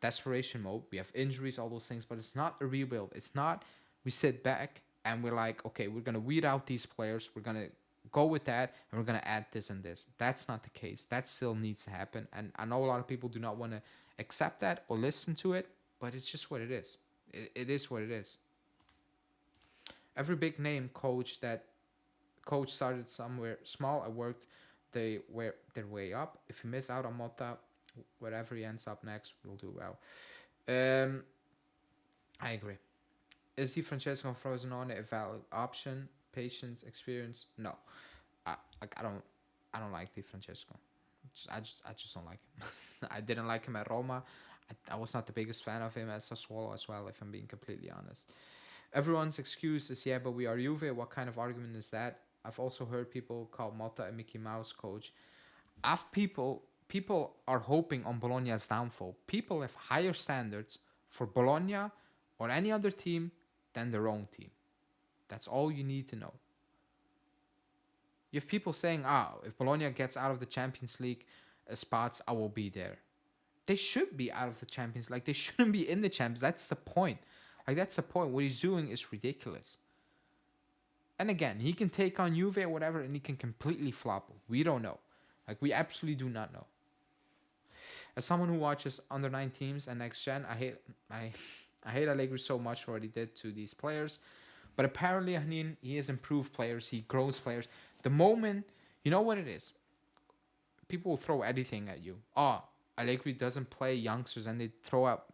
desperation mode. We have injuries, all those things, but it's not a rebuild. It's not we sit back and we're like, okay, we're going to weed out these players. We're going to go with that and we're going to add this and this. That's not the case. That still needs to happen. And I know a lot of people do not want to accept that or listen to it, but it's just what it is. It is what it is. Every big name coach started somewhere small and worked their way up. If you miss out on Motta, wherever he ends up next, will do well. I agree. Is Di Francesco and Frosinone a valid option? Patience, experience? No, I don't like Di Francesco. I just don't like him. I didn't like him at Roma. I was not the biggest fan of him at Sassuolo as well, if I'm being completely honest. Everyone's excuse is, yeah, but we are Juve. What kind of argument is that? I've also heard people call Motta a Mickey Mouse coach. People are hoping on Bologna's downfall. People have higher standards for Bologna or any other team than their own team. That's all you need to know. You have people saying, if Bologna gets out of the Champions League spots, I will be there. They should be out of the Champions League. They shouldn't be in the Champions. That's the point. Like, that's the point. What he's doing is ridiculous. And again, he can take on Juve or whatever, and he can completely flop. We don't know. Like, we absolutely do not know. As someone who watches under 9 teams and next gen, I hate Allegri so much for what he did to these players. But apparently, he has improved players. He grows players. The moment, you know what it is? People will throw anything at you. Allegri doesn't play youngsters, and they throw out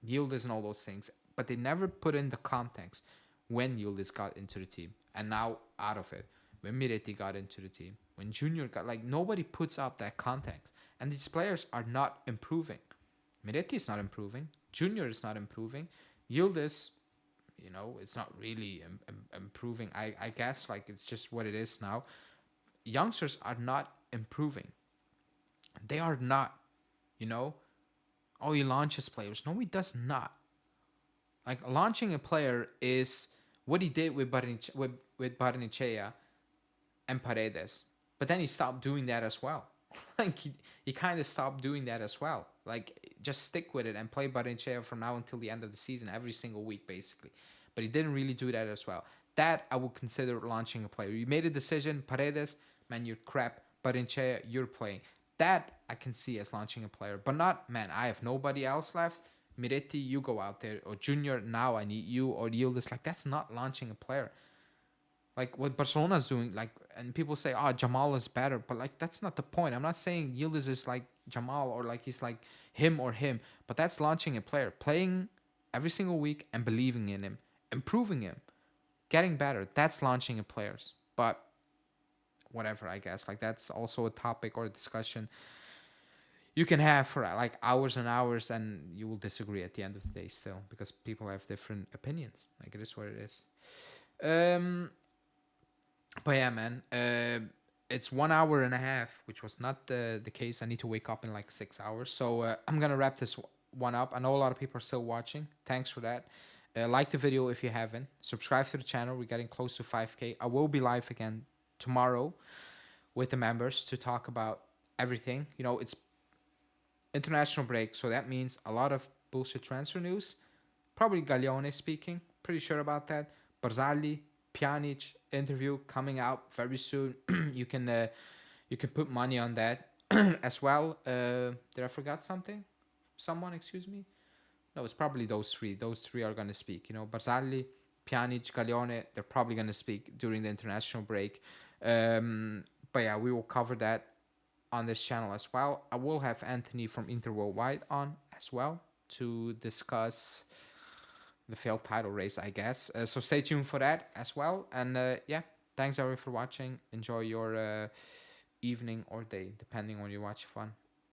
Yildiz and all those things. But they never put in the context when Yildiz got into the team. And now out of it. When Miretti got into the team, when Junior got, like, nobody puts up that context, and these players are not improving. Miretti is not improving. Junior is not improving. Yildiz, it's not really improving. I guess, like, it's just what it is now. Youngsters are not improving. They are not, you know. Oh, he launches players. No, he does not. Like, launching a player is what he did with Barnechea and Paredes. But then he stopped doing that as well. Like, he kind of stopped doing that as well. Like, just stick with it and play Barnechea from now until the end of the season every single week, basically. But he didn't really do that as well. That I would consider launching a player. You made a decision, Paredes, man, you're crap. Barnechea, you're playing. That I can see as launching a player. But not, man, I have nobody else left. Miretti, you go out there. Or Junior, now I need you. Or Yildiz. Like, that's not launching a player. Like, what Barcelona's doing, like, and people say, oh, Jamal is better. But, like, that's not the point. I'm not saying Yildiz is like Jamal or, like, he's like him or him. But that's launching a player. Playing every single week and believing in him. Improving him. Getting better. That's launching a players. But whatever, I guess. Like, that's also a topic or a discussion you can have for, like, hours and hours, and you will disagree at the end of the day still, because people have different opinions. Like, it is what it is. But yeah, man, it's 1 hour and a half, which was not the case. I need to wake up in like 6 hours, so I'm gonna wrap this one up. I know a lot of people are still watching. Thanks for that. Like the video if you haven't. Subscribe to the channel. We're getting close to 5K. I will be live again tomorrow with the members to talk about everything. It's international break, so that means a lot of bullshit transfer news. Probably Gaglione speaking. Pretty sure about that. Barzagli, Pjanic interview coming out very soon. You can put money on that as well. Did I forget something? Someone, excuse me. No, it's probably those three. Those three are gonna speak. Barzagli, Pjanic, Gaglione. They're probably gonna speak during the international break. But yeah, we will cover that on this channel as well. I will have Anthony from Inter Worldwide on as well to discuss the failed title race, I guess. So stay tuned for that as well. And yeah, thanks everyone for watching. Enjoy your evening or day, depending on you watch fun.